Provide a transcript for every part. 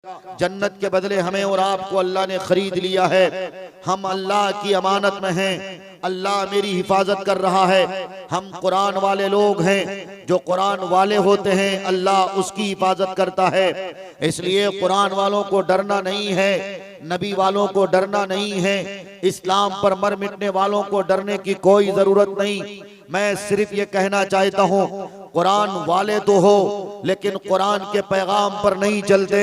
जन्नत के बदले हमें और आपको अल्लाह ने खरीद लिया है। हम अल्लाह की अमानत में हैं, अल्लाह मेरी हिफाजत कर रहा है। हम कुरान वाले लोग हैं, जो कुरान वाले होते हैं अल्लाह उसकी हिफाजत करता है। इसलिए कुरान वालों को डरना नहीं है, नबी वालों को डरना नहीं है, इस्लाम पर मर मिटने वालों को डरने की कोई जरूरत नहीं। मैं सिर्फ ये कहना चाहता हूँ, कुरान वाले तो हो लेकिन कुरान के पैगाम पर नहीं चलते,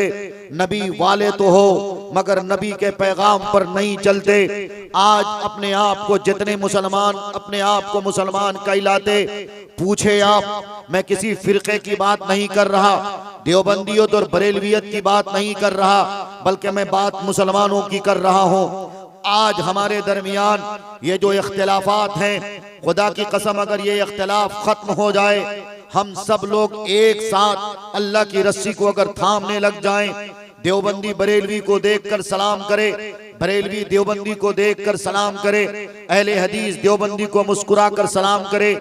नबी वाले तो हो मगर नबी के पैगाम पर नहीं चलते। आज अपने आप को जितने मुसलमान अपने आप को मुसलमान कहलाते, पूछे आप, मैं किसी फिरके की बात नहीं कर रहा, देवबंदियत और बरेलवियत की बात नहीं कर रहा, बल्कि मैं बात मुसलमानों की कर रहा हूँ। आज हमारे दरमियान ये जो इख्तिलाफात हैं, खुदा की कसम अगर ये इख्तिलाफ खत्म हो जाए, हम सब लोग एक साथ अल्लाह की रस्सी को अगर थामने लग जाएं, देवबंदी बरेलवी को देखकर सलाम करे, बरेलवी देवबंदी को देखकर सलाम करे, अहले हदीस देवबंदी को मुस्कुरा कर सलाम करे,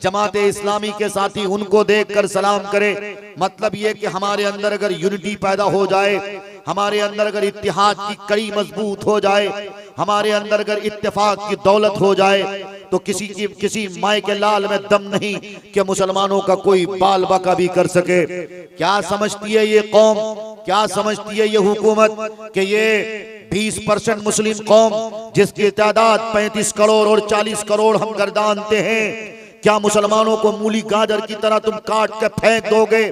जमाते इस्लामी के साथी उनको देखकर सलाम करे। मतलब ये कि हमारे अंदर अगर यूनिटी पैदा हो जाए, हमारे अंदर अगर इत्तेहाद की कड़ी मजबूत हो जाए, हमारे अंदर अगर इत्तेफाक की दौलत हो जाए, तो किसी माए के लाल में दम नहीं कि मुसलमानों का कोई बाल बाका भी कर सके। क्या समझती है ये कौम, क्या समझती है ये हुकूमत कि ये 20% मुस्लिम कौम जिसकी तादाद 35 करोड़ और 40 करोड़ हम गर्दानते हैं, क्या मुसलमानों को मूली गाजर की तरह तुम काट के फेंक दोगे?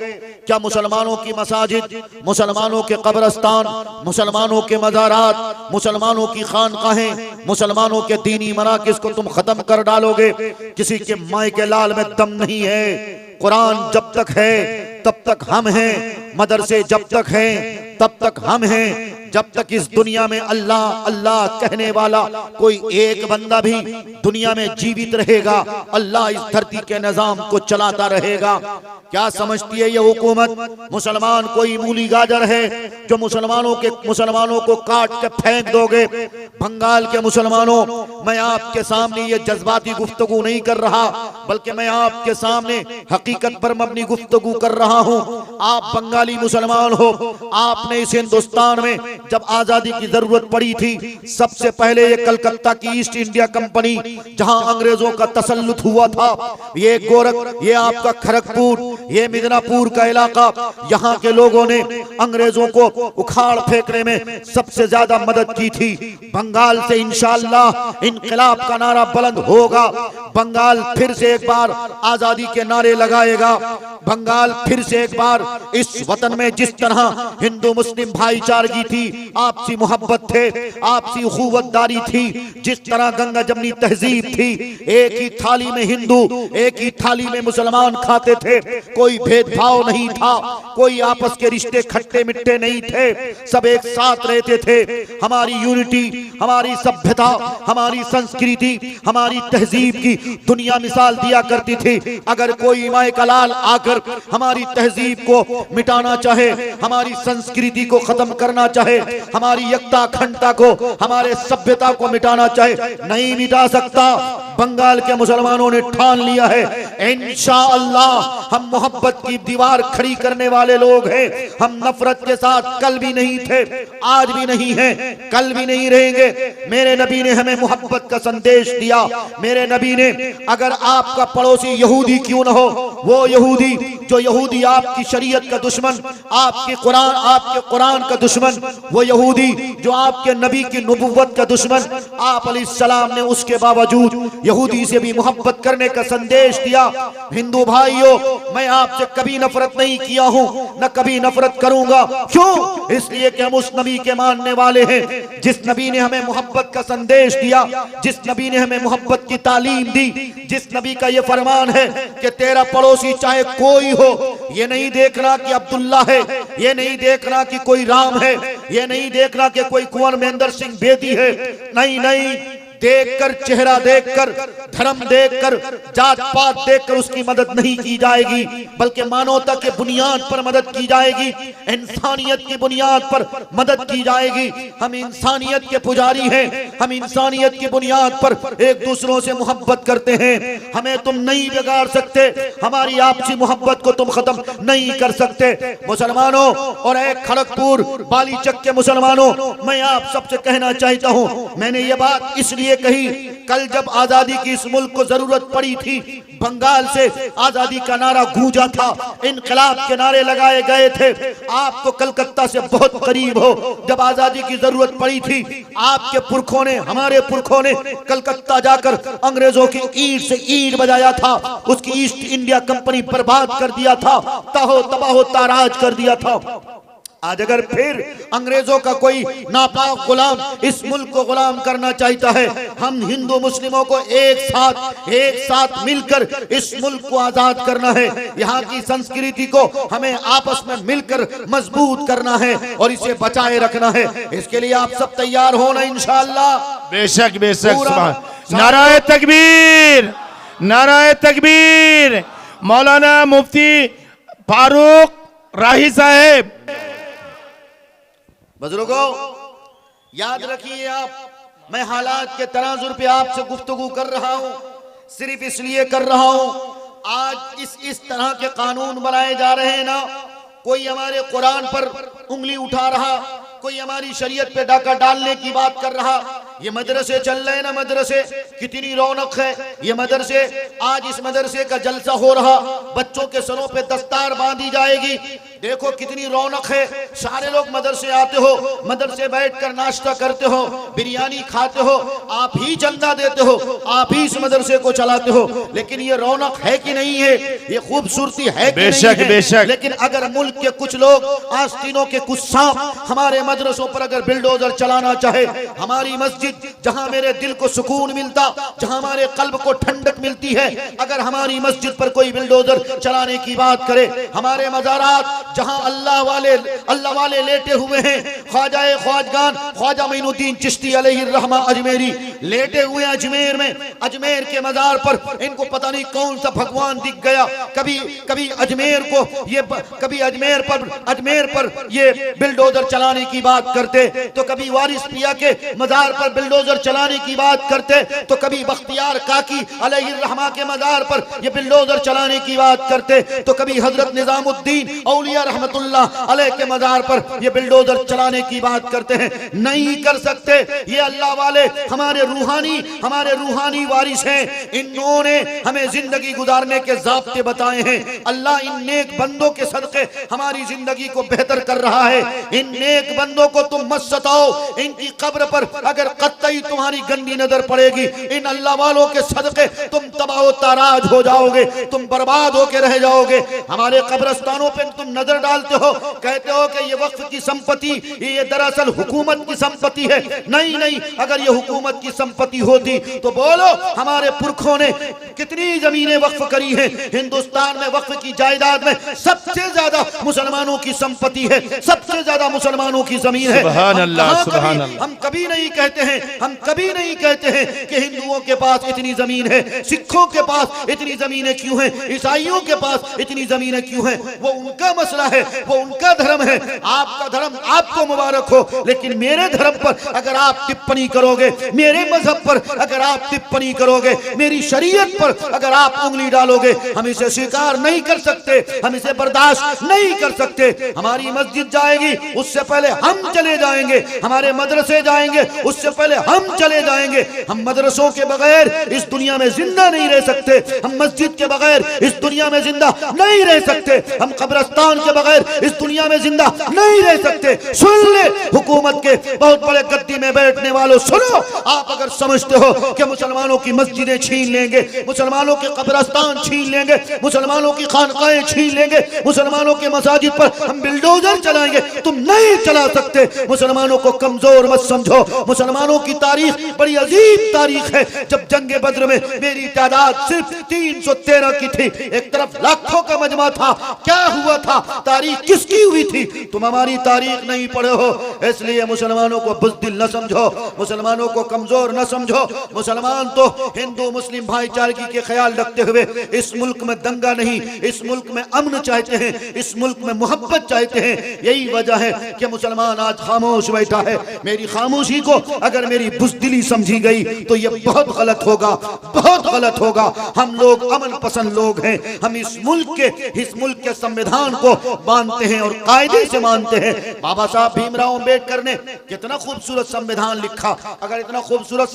क्या मुसलमानों की मसाजिद, मुसलमानों के कब्रस्तान, मुसलमानों के मज़ारात, मुसलमानों की खानकाहें, मुसलमानों के दीनी मराकिज़ को तुम खत्म कर डालोगे? किसी के माए के लाल में दम नहीं है। कुरान जब तक है तब तक हम हैं, मदरसे जब तक हैं तब तक हम हैं। जब तक इस दुनिया में अल्लाह अल्लाह कहने वाला कोई एक बंदा भी दुनिया में जीवित रहेगा, अल्लाह इस धरती के निजाम को चलाता रहेगा। क्या समझती है ये हुकूमत? मुसलमान कोई मूली गाजर है जो मुसलमानों को काट के फेंक दोगे? बंगाल के मुसलमानों, मैं आपके सामने ये जज्बाती गुफ्तगू नहीं कर रहा, बल्कि मैं आपके सामने हकीकत पर मबनी गुफ्तगू कर रहा हूँ। आप बंगाली मुसलमान हो, आपने इस हिंदुस्तान में जब आजादी की जरूरत पड़ी थी, सबसे पहले ये कलकत्ता की ईस्ट इंडिया कंपनी जहां अंग्रेजों का तसल्लुत हुआ था, ये गोरख, ये आपका खड़गपुर, ये मिदनापुर का इलाका, यहाँ के लोगों ने अंग्रेजों को उखाड़ फेंकने में सबसे ज्यादा मदद की थी। बंगाल से इंशाअल्लाह इनकलाब का नारा बुलंद होगा, बंगाल फिर से एक बार आजादी के नारे लगाएगा, बंगाल फिर से एक बार इस वतन में जिस तरह हिंदू मुस्लिम भाईचारगी थी, आपसी मोहब्बत थे, आपसी उखुवतदारी थी, जिस तरह गंगा जमनी तहजीब थी, एक ही थाली में हिंदू, एक ही थाली में मुसलमान खाते थे, कोई भेदभाव नहीं था, कोई आपस के रिश्ते खट्टे मिट्टे नहीं थे, सब एक साथ रहते थे। हमारी यूनिटी, हमारी सभ्यता, हमारी संस्कृति, हमारी तहजीब की दुनिया मिसाल दिया करती थी। अगर कोई माए का लाल आकर हमारी तहजीब को मिटाना चाहे, हमारी संस्कृति को खत्म करना चाहे, हमारी एकता अखंडता को, हमारे सभ्यता को मिटाना चाहे, नहीं मिटा सकता। बंगाल के मुसलमानों ने ठान लिया है, इंशाअल्लाह हम मोहब्बत की दीवार खड़ी करने वाले लोग हैं। हम नफरत के साथ कल भी नहीं थे, आज भी नहीं है, कल भी नहीं रहेंगे। मेरे नबी ने हमें मोहब्बत का संदेश दिया। मेरे नबी ने, अगर आपका पड़ोसी यहूदी क्यों न हो, वो यहूदी जो यहूदी आपकी शरीयत का दुश्मन, आपके कुरान का दुश्मन, वो यहूदी जो आपके नबी की नबुव्वत का दुश्मन, आप अलैहिस्सलाम ने उसके बावजूद यहूदी से भी मोहब्बत करने का संदेश दिया। हिंदू भाइयों, मैं आपसे कभी नफरत नहीं किया हूँ, न कभी नफरत करूंगा। क्यों? इसलिए कि हम उस नबी के मानने वाले हैं जिस नबी ने हमें मोहब्बत का संदेश दिया, जिस नबी ने हमें मोहब्बत की तालीम दी, जिस नबी का ये फरमान है कि तेरा पड़ोसी चाहे कोई हो, ये नहीं देखना कि अब्दुल्ला है, ये नहीं देखना कि कोई राम है, ये नहीं देखना कि कोई कुंवर महेंद्र सिंह बेदी है, नहीं नहीं, देखकर, चेहरा देखकर, धर्म देखकर, जात पात देखकर उसकी मदद नहीं की जाएगी, बल्कि मानवता के बुनियाद पर मदद की जाएगी, इंसानियत की बुनियाद पर मदद की जाएगी। हम इंसानियत के पुजारी हैं, हम इंसानियत की बुनियाद पर एक दूसरों से मोहब्बत करते हैं। हमें तुम नहीं बिगाड़ सकते, हमारी आपसी मोहब्बत को तुम खत्म नहीं कर सकते। मुसलमानों और एक खड़गपुर बालीचक के मुसलमानों, मैं आप सबसे कहना चाहता हूँ, मैंने ये बात इसलिए कही, कल जब आजादी की इस मुल्क को जरूरत पड़ी थी, बंगाल से आजादी का नारा गूंजा था, इनकलाब के नारे लगाए गए थे। आप तो कलकत्ता से बहुत करीब हो, जब आजादी की जरूरत पड़ी थी आपके पुरखों ने, हमारे पुरखों ने कलकत्ता जाकर अंग्रेजों की ईंट से ईंट बजाया था, उसकी ईस्ट इंडिया कंपनी बर्बाद कर दिया था, ताहो तबाहो ताराज कर दिया था। आज अगर फिर अंग्रेजों का कोई नापाक गुलाम इस मुल्क को गुलाम करना चाहता है, हम हिंदू मुस्लिमों को एक साथ मिलकर इस मुल्क को आजाद करना है। यहाँ की संस्कृति को हमें आपस में मिलकर मजबूत करना है और इसे बचाए रखना है। इसके लिए आप सब तैयार हो ना इंशाअल्लाह? बेशक बेशक। नाराए तकबीर, नाराए तकबीर। मौलाना मुफ्ती फारूक राही साहेब। बुजुर्गों याद रखिए, आप, मैं हालात के तनाजुर पे आपसे गुफ्तगू कर रहा हूँ, सिर्फ इसलिए कर रहा हूँ, आज इस तरह के कानून बनाए जा रहे हैं ना, कोई हमारे कुरान पर उंगली उठा रहा, कोई हमारी शरीयत पे डाका डालने की बात कर रहा। ये मदरसे चल रहे हैं ना, मदरसे कितनी रौनक है, ये मदरसे, आज इस मदरसे का जलसा हो रहा, बच्चों के सरों पे दस्तार बांधी जाएगी, देखो कितनी रौनक है। सारे लोग मदरसे आते हो, मदरसे बैठकर नाश्ता करते हो, बिरयानी खाते हो, आप ही चंदा देते हो, आप ही इस मदरसे को चलाते हो, लेकिन ये रौनक है कि नहीं है, ये खूबसूरती है कि नहीं है? बेशक। लेकिन अगर मुल्क के कुछ लोग, आस्तीनों के कुछ सांप हमारे मदरसों पर अगर बिल्डोजर चलाना चाहे, हमारी मस्जिद जहां मेरे दिल को सुकून मिलता, जहां हमारे कल्ब को ठंडक मिलती है, अगर हमारी मस्जिद पर कोई बिल्डोजर चलाने की बात करे, हमारे मज़ारात जहां अल्लाह वाले लेटे हुए हैं, ख्वाजाए ख्वाजगान ख्वाजा मोइनुद्दीन चिश्ती अलैहिर्रहमा अजमेरी लेटे हुए अजमेर में, अजमेर के मज़ार पर इनको पता नहीं कौन सा भगवान दिख गया। कभी अजमेर को ये, कभी अजमेर पर ये बिल्डोजर चलाने की बात करते, तो कभी वारिस पिया के मज़ार पर बिल्डोजर चलाने की बात करते, तो कभी बख्तियार काकी अलैहिर्रहमा के मज़ार पर ये बिल्डोजर चलाने की बात करते, तो कभी हजरत निजामुद्दीन औलिया रहमतुल्लाह अलैह के मज़ार पर ये बिल्डोजर चलाने की बात करते हैं। नहीं कर सकते, ये अल्लाह वाले हमारे रूहानी वारिस हैं, इन्होंने हमें जिंदगी गुजारने के ज़ाब्ते बताए हैं। अल्लाह इन नेक बंदों के सदक़े हमारी जिंदगी को बेहतर कर रहा है। इन नेक बंदों को तुम मत सताओ, इनकी कब्र पर अगर कतई तुम्हारी गंदी नजर पड़ेगी, इन अल्लाह वालों के सदक़े तुम तबाह ताराज हो जाओगे, तुम बर्बाद होके रह जाओगे। हमारे कब्रस्तानों पे तुम नजर डालते हो, कहते हो कि ये वक्फ की संपत्ति, ये दरअसल हुकूमत की संपत्ति है। नहीं, अगर ये हुकूमत की संपत्ति होती तो बोलो हमारे पुरखों ने कितनी जमीनें वक्फ करी हैं। हिंदुस्तान में वक्फ की जायदाद में सबसे ज्यादा मुसलमानों की संपत्ति है, सबसे ज्यादा मुसलमानों की जमीन है। सुभान अल्लाह, सुभान अल्लाह। हम कभी नहीं कहते हैं कि हिंदुओं के पास इतनी जमीन है, सिखों के पास इतनी जमीनें क्यों हैं, ईसाइयों के पास इतनी जमीनें क्यों हैं। वो उनका मसला है, वो उनका धर्म है, आपका धर्म आपको मुबारक हो, लेकिन मेरे धर्म पर अगर आप टिप्पणी करोगे, मेरे मजहब पर अगर आप टिप्पणी करोगे, मेरी शरीयत पर अगर आप उंगली डालोगे, हम इसे स्वीकार नहीं कर सकते, हम इसे बर्दाश्त नहीं कर सकते। हमारी मस्जिद जाएगी उससे पहले हम चले जाएंगे, हमारे मदरसे जाएंगे उससे पहले हम चले जाएंगे। हम मदरसों के बगैर इस दुनिया में जिंदा नहीं रह सकते, हम मस्जिद के बगैर इस दुनिया में जिंदा नहीं रह सकते, हम कब्रिस्तान के बगैर इस दुनिया में जिंदा नहीं रह सकते। सुन ले हुकूमत के बहुत बड़े गद्दी में बैठने वालों, सुनो, आप अगर समझते हो कि मुसलमानों की मस्जिदें छीन लेंगे, मुसलमानों के कब्रिस्तान छीन लेंगे, मुसलमानों की खानकाएं छीन लेंगे, मुसलमानों के मसाजिद पर हम बिल्डोजर चलाएंगे, तुम नहीं चला सकते। मुसलमानों को कमजोर मत समझो, मुसलमानों मुसलमानों की तारीख बड़ी अजीब तारीख है। जब जंग बद्र में मेरी तादाद सिर्फ 313 की थी, एक तरफ लाखों का मजमा था, क्या हुआ था, तारीख किसकी हुई थी? तुम हमारी तारीख नहीं पढ़े हो, इसलिए मुसलमानों को बुज़दिल न समझो, मुसलमानों को कमजोर न समझो। मुसलमान तो हिंदू मुस्लिम भाईचारगी के ख्याल रखते हुए इस मुल्क में दंगा नहीं, इस मुल्क में अमन चाहते हैं, इस मुल्क में मोहब्बत चाहते हैं। यही वजह है कि मुसलमान आज खामोश बैठा है। मेरी खामोशी को अगर मेरी बुज़दिली समझी गई तो यह बहुत गलत होगा, बहुत गलत होगा। हम लोग अमन पसंद लोग हैं, हम इस मुल्क के संविधान को मानते हैं और कायदे से मानते हैं। बाबा साहब भीमराव अंबेडकर ने कितना खूबसूरत संविधान लिखा। अगर इतना खूबसूरत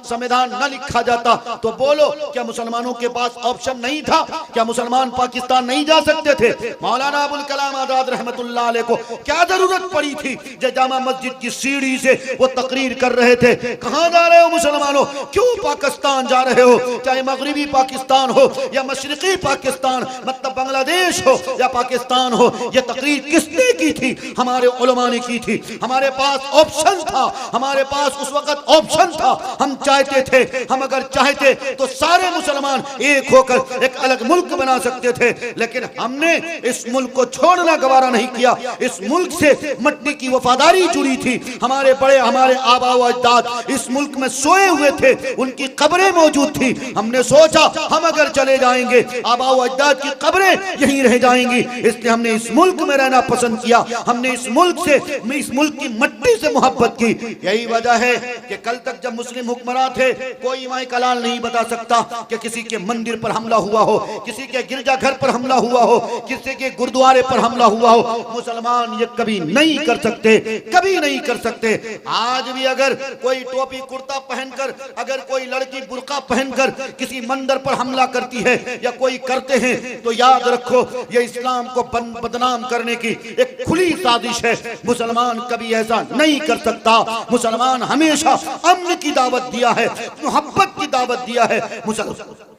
संविधान न लिखा जाता तो बोलो, क्या मुसलमानों के पास ऑप्शन नहीं था? क्या मुसलमान पाकिस्तान नहीं जा सकते थे? मौलाना अबुल कलाम आजाद रहमतुल्लाह अलैह को क्या जरूरत पड़ी थी? जामा मस्जिद की सीढ़ी से वो तकरीर कर रहे थे, कहां जा रहे हो मुसलमानों, क्यों पाकिस्तान जा रहे हो? चाहे मगरिबी पाकिस्तान हो या मशरिकी पाकिस्तान, मतलब बांग्लादेश हो या पाकिस्तान हो, ये तकरीर किसने की थी? हमारे उलमा ने की थी। हमारे पास ऑप्शन था, हमारे पास उस वक्त ऑप्शन था। हम चाहते थे, हम अगर चाहते तो सारे मुसलमान एक होकर एक अलग मुल्क बना सकते थे, लेकिन हमने इस मुल्क को छोड़ना गवारा नहीं किया। इस मुल्क से मट्टी की वफादारी जुड़ी थी। हमारे बड़े, हमारे आबा व अजदाद इस मुल्क में सोए हुए थे, उनकी कब्रें मौजूद थी। हमने सोचा हम अगर चले जाएंगे आबा व अजदाद की कब्रें यहीं रह जाएंगी, इसलिए हमने इस मुल्क में रहना पसंद किया। हमने इस मुल्क की मट्टी से मोहब्बत की। यही वजह है कि कल तक जब मुस्लिम हुक्मरान थे, कोई इमाम कलाल नहीं बता सकता कि किसी के मंदिर पर हमला हुआ हो, किसी के गिरजाघर पर हमला हुआ हो, किसी के गुरुद्वारे पर हमला हुआ हो। मुसलमान ये कभी नहीं कर सकते, कभी नहीं कर सकते। आज भी अगर कोई टोपी कुर्ता पहनकर, अगर कोई लड़की बुर्का पहनकर किसी मंदिर पर हमला करती है या कोई करते हैं, तो याद रखो ये इस्लाम को बदनाम करने की एक खुली साजिश है। मुसलमान कभी ऐसा नहीं कर सकता। मुसलमान हमेशा अमन की दावत दिया है, मोहब्बत की दावत दिया है।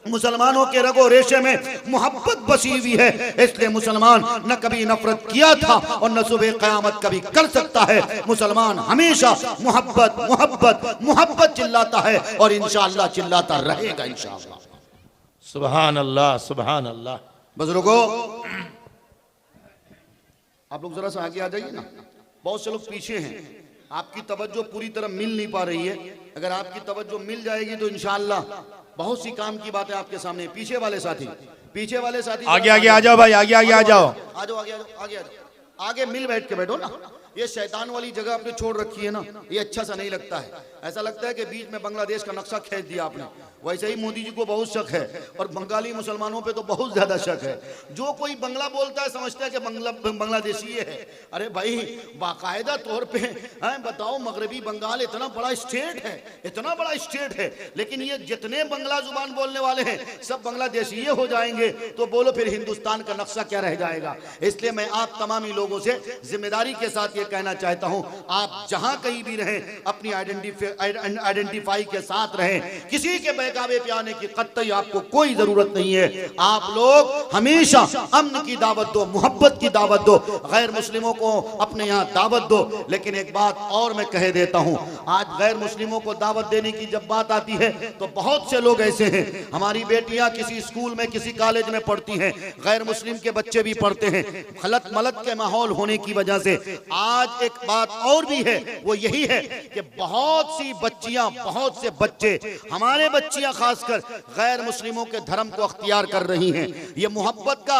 मुसलमानों के रगो रेशे में मोहब्बत बसी हुई है, इसलिए मुसलमान न कभी नफरत किया था और न सुबह क़यामत कभी कर सकता है। मुसलमान हमेशा मोहब्बत मोहब्बत मोहब्बत चिल्लाता है और इंशाअल्लाह चिल्लाता रहेगा इंशाअल्लाह। सुभान अल्लाह, सुभान अल्लाह। बुजुर्गों, आप लोग जरा सा आगे आ जाइए ना, बहुत से लोग पीछे हैं, आपकी तवज्जो पूरी तरह मिल नहीं पा रही है। अगर आपकी तवज्जो मिल जाएगी तो इंशाअल्लाह बहुत सी काम की बातें आपके सामने। पीछे वाले साथी आगे आगे आ जाओ भाई, आगे आगे आ जाओ, आ जाओ, आगे आगे आगे मिल बैठ के बैठो ना। ये शैतान वाली जगह आपने छोड़ रखी है ना, ये अच्छा सा नहीं लगता है। ऐसा लगता है कि बीच में बांग्लादेश का नक्शा खींच दिया आपने। वैसे ही मोदी जी को बहुत शक है और बंगाली मुसलमानों पे तो बहुत ज्यादा शक है। जो कोई बंगला बोलता है समझता है कि बांग्लादेशी है। अरे भाई बाकायदा तौर पे बताओ, मगरबी बंगाल इतना बड़ा स्टेट है, इतना बड़ा स्टेट है, लेकिन ये जितने बंगला जुबान बोलने वाले हैं सब बांग्लादेशी हो जाएंगे, तो बोलो फिर हिंदुस्तान का नक्शा क्या रह जाएगा। इसलिए मैं आप तमामी लोगों से जिम्मेदारी के साथ ये कहना चाहता हूं, आप जहां कहीं भी रहें अपनी आइडेंटिफाई के साथ रहें। किसी के बहकावे पे आने की कतई आपको कोई जरूरत नहीं है। आप लोग हमेशा अमन की दावत दो, मोहब्बत की दावत दो, गैर मुस्लिमों को अपने यहाँ दावत दो। लेकिन एक बात और मैं कह देता हूँ, आज गैर मुस्लिमों को दावत देने की जब बात आती है तो बहुत से लोग ऐसे हैं, हमारी बेटियां किसी स्कूल में किसी कॉलेज में पढ़ती हैं, गैर मुस्लिम के बच्चे भी पढ़ते हैं, खलत मलत के माहौल होने की वजह से। आज एक बात और भी है, वो यही है कि बहुत सी बच्चियां, बहुत से बच्चे, हमारे बच्चियां खासकर गैर मुस्लिमों के धर्म को अख्तियार कर रही हैं। ये मोहब्बत का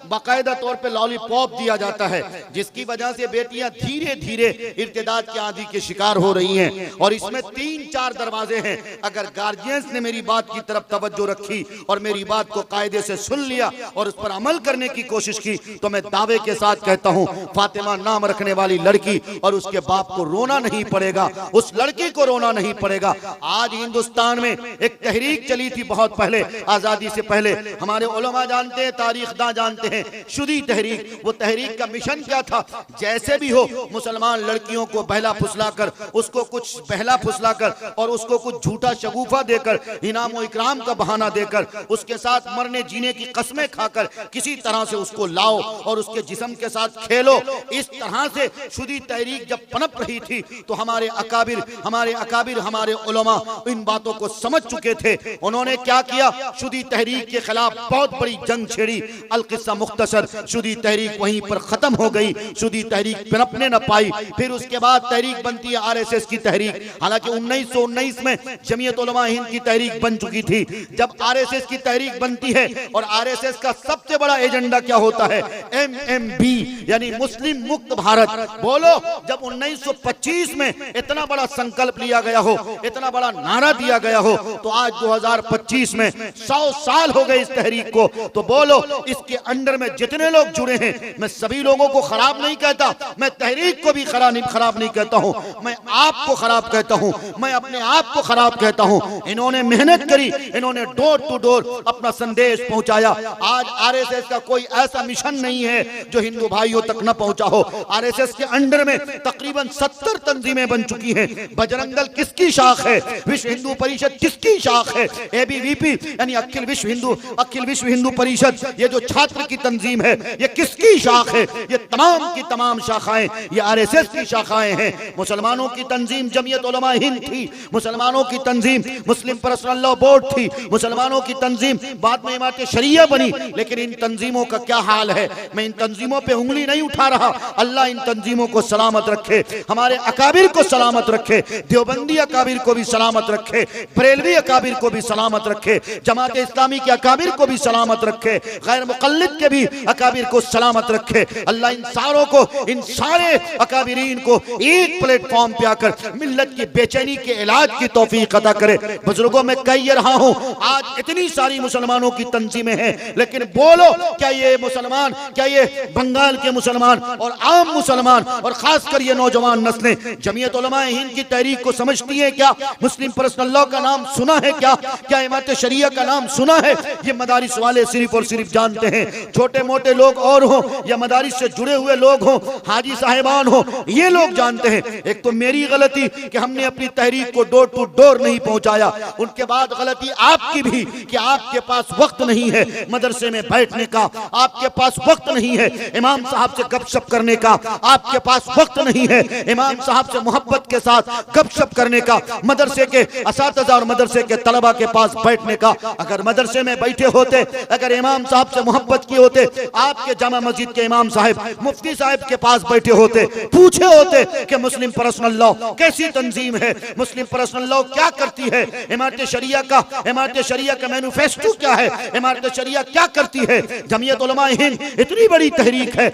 बाकायदा तौर पे लॉलीपॉप दिया जाता है, जिसकी वजह से बेटियां धीरे धीरे इर्तिदाद की आंधी के शिकार हो रही हैं। और इसमें 3-4 दरवाजे हैं। अगर गार्जियंस ने मेरी बात की तरफ तवज्जो रखी और मेरी बात को कायदे से सुन लिया और उस पर अमल करने की कोशिश की, तो मैं दावे के साथ कहता हूं, फातिमा नाम रखने वाली लड़की और उसके बाप को रोना नहीं पड़ेगा, उस लड़की को रोना नहीं पड़ेगा। आज हिंदुस्तान में एक तहरीक चली थी बहुत पहले, आजादी से पहले, हमारे उलमा जानते हैं, तारीखदां जानते हैं, शुदी तहरीक। वो तहरीक का मिशन क्या था? जैसे भी हो मुसलमान लड़कियों को बहला फुसलाकर, उसको कुछ बहला फुसलाकर और उसको कुछ झूठा शगुफा देकर, इनाम व इकराम का बहाना देकर, उसके साथ मरने जीने की कस्में खाकर किसी तरह से उसको लाओ और उसके जिस्म के साथ खेलो। इस तरह से शुदी तहरीक जब पनप रही थी तो हमारे अकाबिर हमारे उलमा इन बातों को समझ चुके थे। उन्होंने क्या किया, शुदी तहरीक के खिलाफ बहुत बड़ी जंग छेड़ी। अल किस्सा मुख्तसर, शुदी तहरीक वहीं पर खत्म हो गई, शुदी तहरीक पनपने न पाई। फिर उसके बाद तहरीक बनती है आरएसएस की तहरीक। हालांकि 1919 में जमीयत उलमा हिंद की तहरीक बन चुकी थी। जब आरएसएस की तहरीक बनती है और आरएसएस का सबसे बड़ा एजेंडा क्या होता है, एमएमबी यानी मुस्लिम मुक्त भारत। बोलो, जब 1925 में इतना बड़ा संकल्प लिया गया हो, इतना बड़ा नारा दिया गया हो, तो आज 2025 में 100 साल हो गए इस तहरीक को। तो बोलो, इसके अंडर में जितने लोग जुड़े हैं, मैं सभी लोगों को खराब नहीं कहता, मैं तहरीक को भी खराब नहीं कहता हूं, मैं आपको खराब कहता हूं, मैं अपने आप को खराब कहता हूं। इन्होंने मेहनत करी, इन्होंने डोर टू डोर अपना संदेश पहुंचाया। आज आरएसएस का कोई ऐसा मिशन नहीं है जो हिंदू भाइयों तक न पहुंचा हो। आरएसएस के अंडर में तकरीबन 70 तंजीमें बन चुकी हैं। बजरंग दल किसकी शाख है, विश्व हिंदू परिषद किसकी शाख है, एबीवीपी यानी अखिल विश्व हिंदू परिषद, ये जो छात्र की तंजीम है, ये किसकी शाख है? ये तमाम की तमाम शाखाएं ये आरएसएस की शाखाएं हैं। मुसलमानों की तंजीम जमीयत उलमा हिंद थी, मुसलमानों की तंजीम मुस्लिम पर्सनल लॉ बोर्ड थी, मुसलमानों की तंजीम बाद में इमारत शरिया बनी। लेकिन इन तंजीमों का क्या हाल है? मैं इन तंजीमों पे उंगली नहीं उठा रहा। अल्लाह इन तंजीमों को सलामत रखे, हमारे अकाबिर को सलामत रखे, देवबंदी अकाबिर को भी सलामत रखे, बरेलवी अकाबिर को भी सलामत रखे, जमात इस्लामी के अकाबिर को भी सलामत रखे, गैर मुक़ल्लिद के भी अकाबिर को सलामत रखे। अल्लाह इन सारों को, इन सारे अकाबिरीन को एक प्लेटफॉर्म पे आकर मिल्लत की बेचैनी के इलाज की तौफीक अता करे। बुजुर्गों, मैं कह ये रहा हूं, आज इतनी सारी मुसलमानों की तंजीमें हैं, लेकिन बोलो, क्या ये मुसलमान, क्या ये बंगाल के मुसलमान और आम मुसलमान और खासकर ये नौजवान नस्लें जमीयत उलमा हिंद की तहरीक को समझती है क्या? मुस्लिम पर्सनल लॉ का नाम सुना है क्या? क्या इमारत शरिया का नाम सुना है? ये मदारिस वाले सिर्फ और सिर्फ जानते हैं। छोटे मोटे लोग और हो या मदारिस से जुड़े हुए लोग हो, हाजी साहिबान हो, ये लोग जानते हैं। एक तो मेरी गलती कि हमने अपनी तहरीक को डोर टू डोर नहीं पहुंचाया, उनके बाद गलती आपकी भी कि आपके पास वक्त नहीं है मदरसे में बैठने का, आपके पास वक्त नहीं है इमाम साहब से गपशप करने का, आपके पास वक्त नहीं है इमाम साहब से मोहब्बत के साथ गपशप करने का, मदरसे के असातिज़ा और मदरसे के तलबा के पास बैठने का। अगर मदरसे में बैठे होते, अगर इमाम साहब से मोहब्बत किए होते, आपके जामा मस्जिद के इमाम साहब मुफ्ती साहब के पास बैठे होते, पूछे होते कि मुस्लिम पर्सनल लॉ कैसी तंजीम है, मुस्लिम पर्सनल लॉ क्या करती है, इमारत शरिया का मैनिफेस्टो क्या है, इमारत शरिया क्या करती है। जमीयत उलमा हिंद इतनी बड़ी तहरीक है,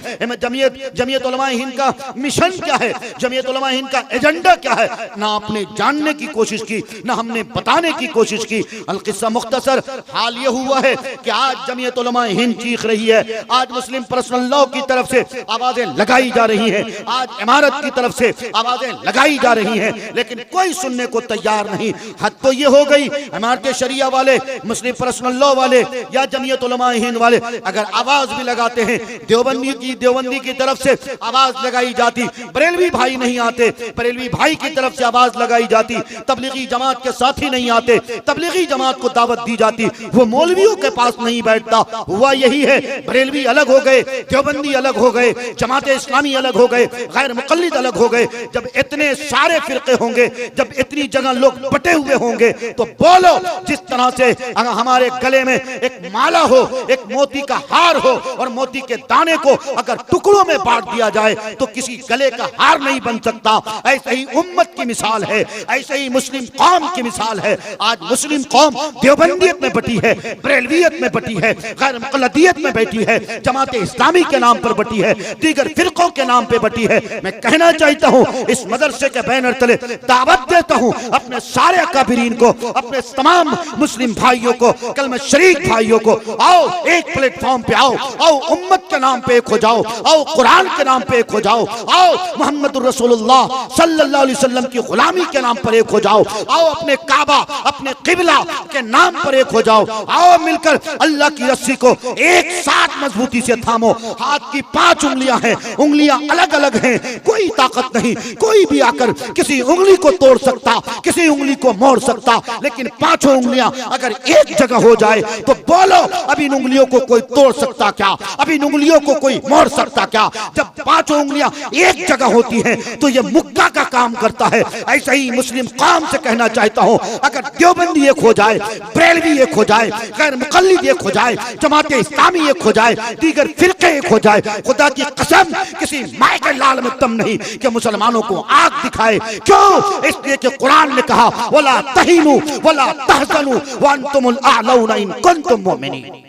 जमीयत उलमा हिंद का मिशन क्या है, जमीयत उलमा हिंद का एजेंडा क्या है, ना आपने जानने की कोशिश की, ना हमने बताने की कोशिश की। अल किस्सा मुख्तसर, हाल ये हुआ है कि आज जमीयत उलमा हिंद चीख रही है, आज मुस्लिम पर्सनल लॉ की तरफ से आवाजें लगाई जा रही हैं, आज इमारत की तरफ से आवाजें लगाई जा रही हैं, लेकिन कोई सुनने को तैयार नहीं। हद तो ये हो गई, इमारत शरिया वाले, मुस्लिम पर्सनल लॉ वाले या जमीयत उलमा हिंद वाले अगर आवाज भी लगाते हैं, देवबंदी की तरफ से आवाज लगाई जाती, बरेलवी भाई नहीं आते, बरेलवी भाई की तरफ से आवाज लगाई जाती, तबलीगी जमात के साथी नहीं आते, तबलीगी जमात को दावत दी जाती, वो मौलवियों के पास नहीं बैठता। हुआ यही है, बरेलवी अलग हो गए, देवबंदी अलग हो गए, जमात इस्लामी अलग हो गए, गैर मुक़ल्लिद अलग हो गए। जब इतने सारे फिरके होंगे, जब इतनी जगह लोग बटे हुए होंगे, तो बोलो, जिस तरह से हमारे गले में एक माला हो, एक मोती का हार हो और मोती के दाने को अगर टुकड़ों में बांट दिया जाए तो किसी गले का हार नहीं बन सकता। ऐसे ही उम्मत की मिसाल है, ऐसे ही मुस्लिम कौम की मिसाल है। आज मुस्लिम कौम देवबंदियत में बटी है, बरेलवियत में बटी है, गैर मुक़ल्लिदियत में बैठी है, जमात इस्लामी के नाम पर बटी है, दीगर फिरकों के नाम पे बटी है। मैं कहना चाहता हूँ, इस मदरसे के बैनर तले दावत देता हूँ अपने सारे अकाबिरीन को, अपने तमाम मुस्लिम भाइयों को, कलमा शरीक भाइयों को, आओ एक प्लेटफॉर्म पे आओ, आओ उम्मत के नाम पे एक हो जाओ, आओ कुरान के नाम पे एक हो जाओ, आओ मोहम्मद रसूलुल्लाह सल्लल्लाहु अलैहि वसल्लम की गुलामी के नाम पर एक हो जाओ, आओ अपने काबा, अपने किबला के नाम पर एक हो जाओ, आओ मिलकर अल्लाह की रस्सी को एक साथ मजबूती से थामो। हाथ की 5 उंगलियां हैं, उंगलियां अलग अलग हैं, कोई ताकत नहीं, कोई भी आकर किसी उंगली को तोड़ सकता, किसी उंगली को मोड़ सकता, लेकिन 5 उंगलियां अगर एक जगह हो जाए तो बोलो, अब इन उंगलियों को कोई तोड़ सकता क्या, अब इन उंगलियों को कोई मोड़ सकता क्या? जब पांचों उंगलियां एक जगह होती हैं तो ये मुक्का का काम करता है। ऐसे ही मुस्लिम कौम से कहना चाहता हूं, अगर देवबंदी एक हो जाए, बरेलवी एक हो जाए, गैर मुकल्लिद एक हो जाए, जमात इस्लामी एक हो जाए, दीगर फिरके एक हो जाए, खुदा की कसम किसी माय के लाल में दम नहीं कि मुसलमानों को आग दिखाए। क्यों? इसलिए कि कुरान ने कहा वला तहीनु वला तहज़नु व अंतुमुल अअलौना इन कुंतुम मुमिनीन।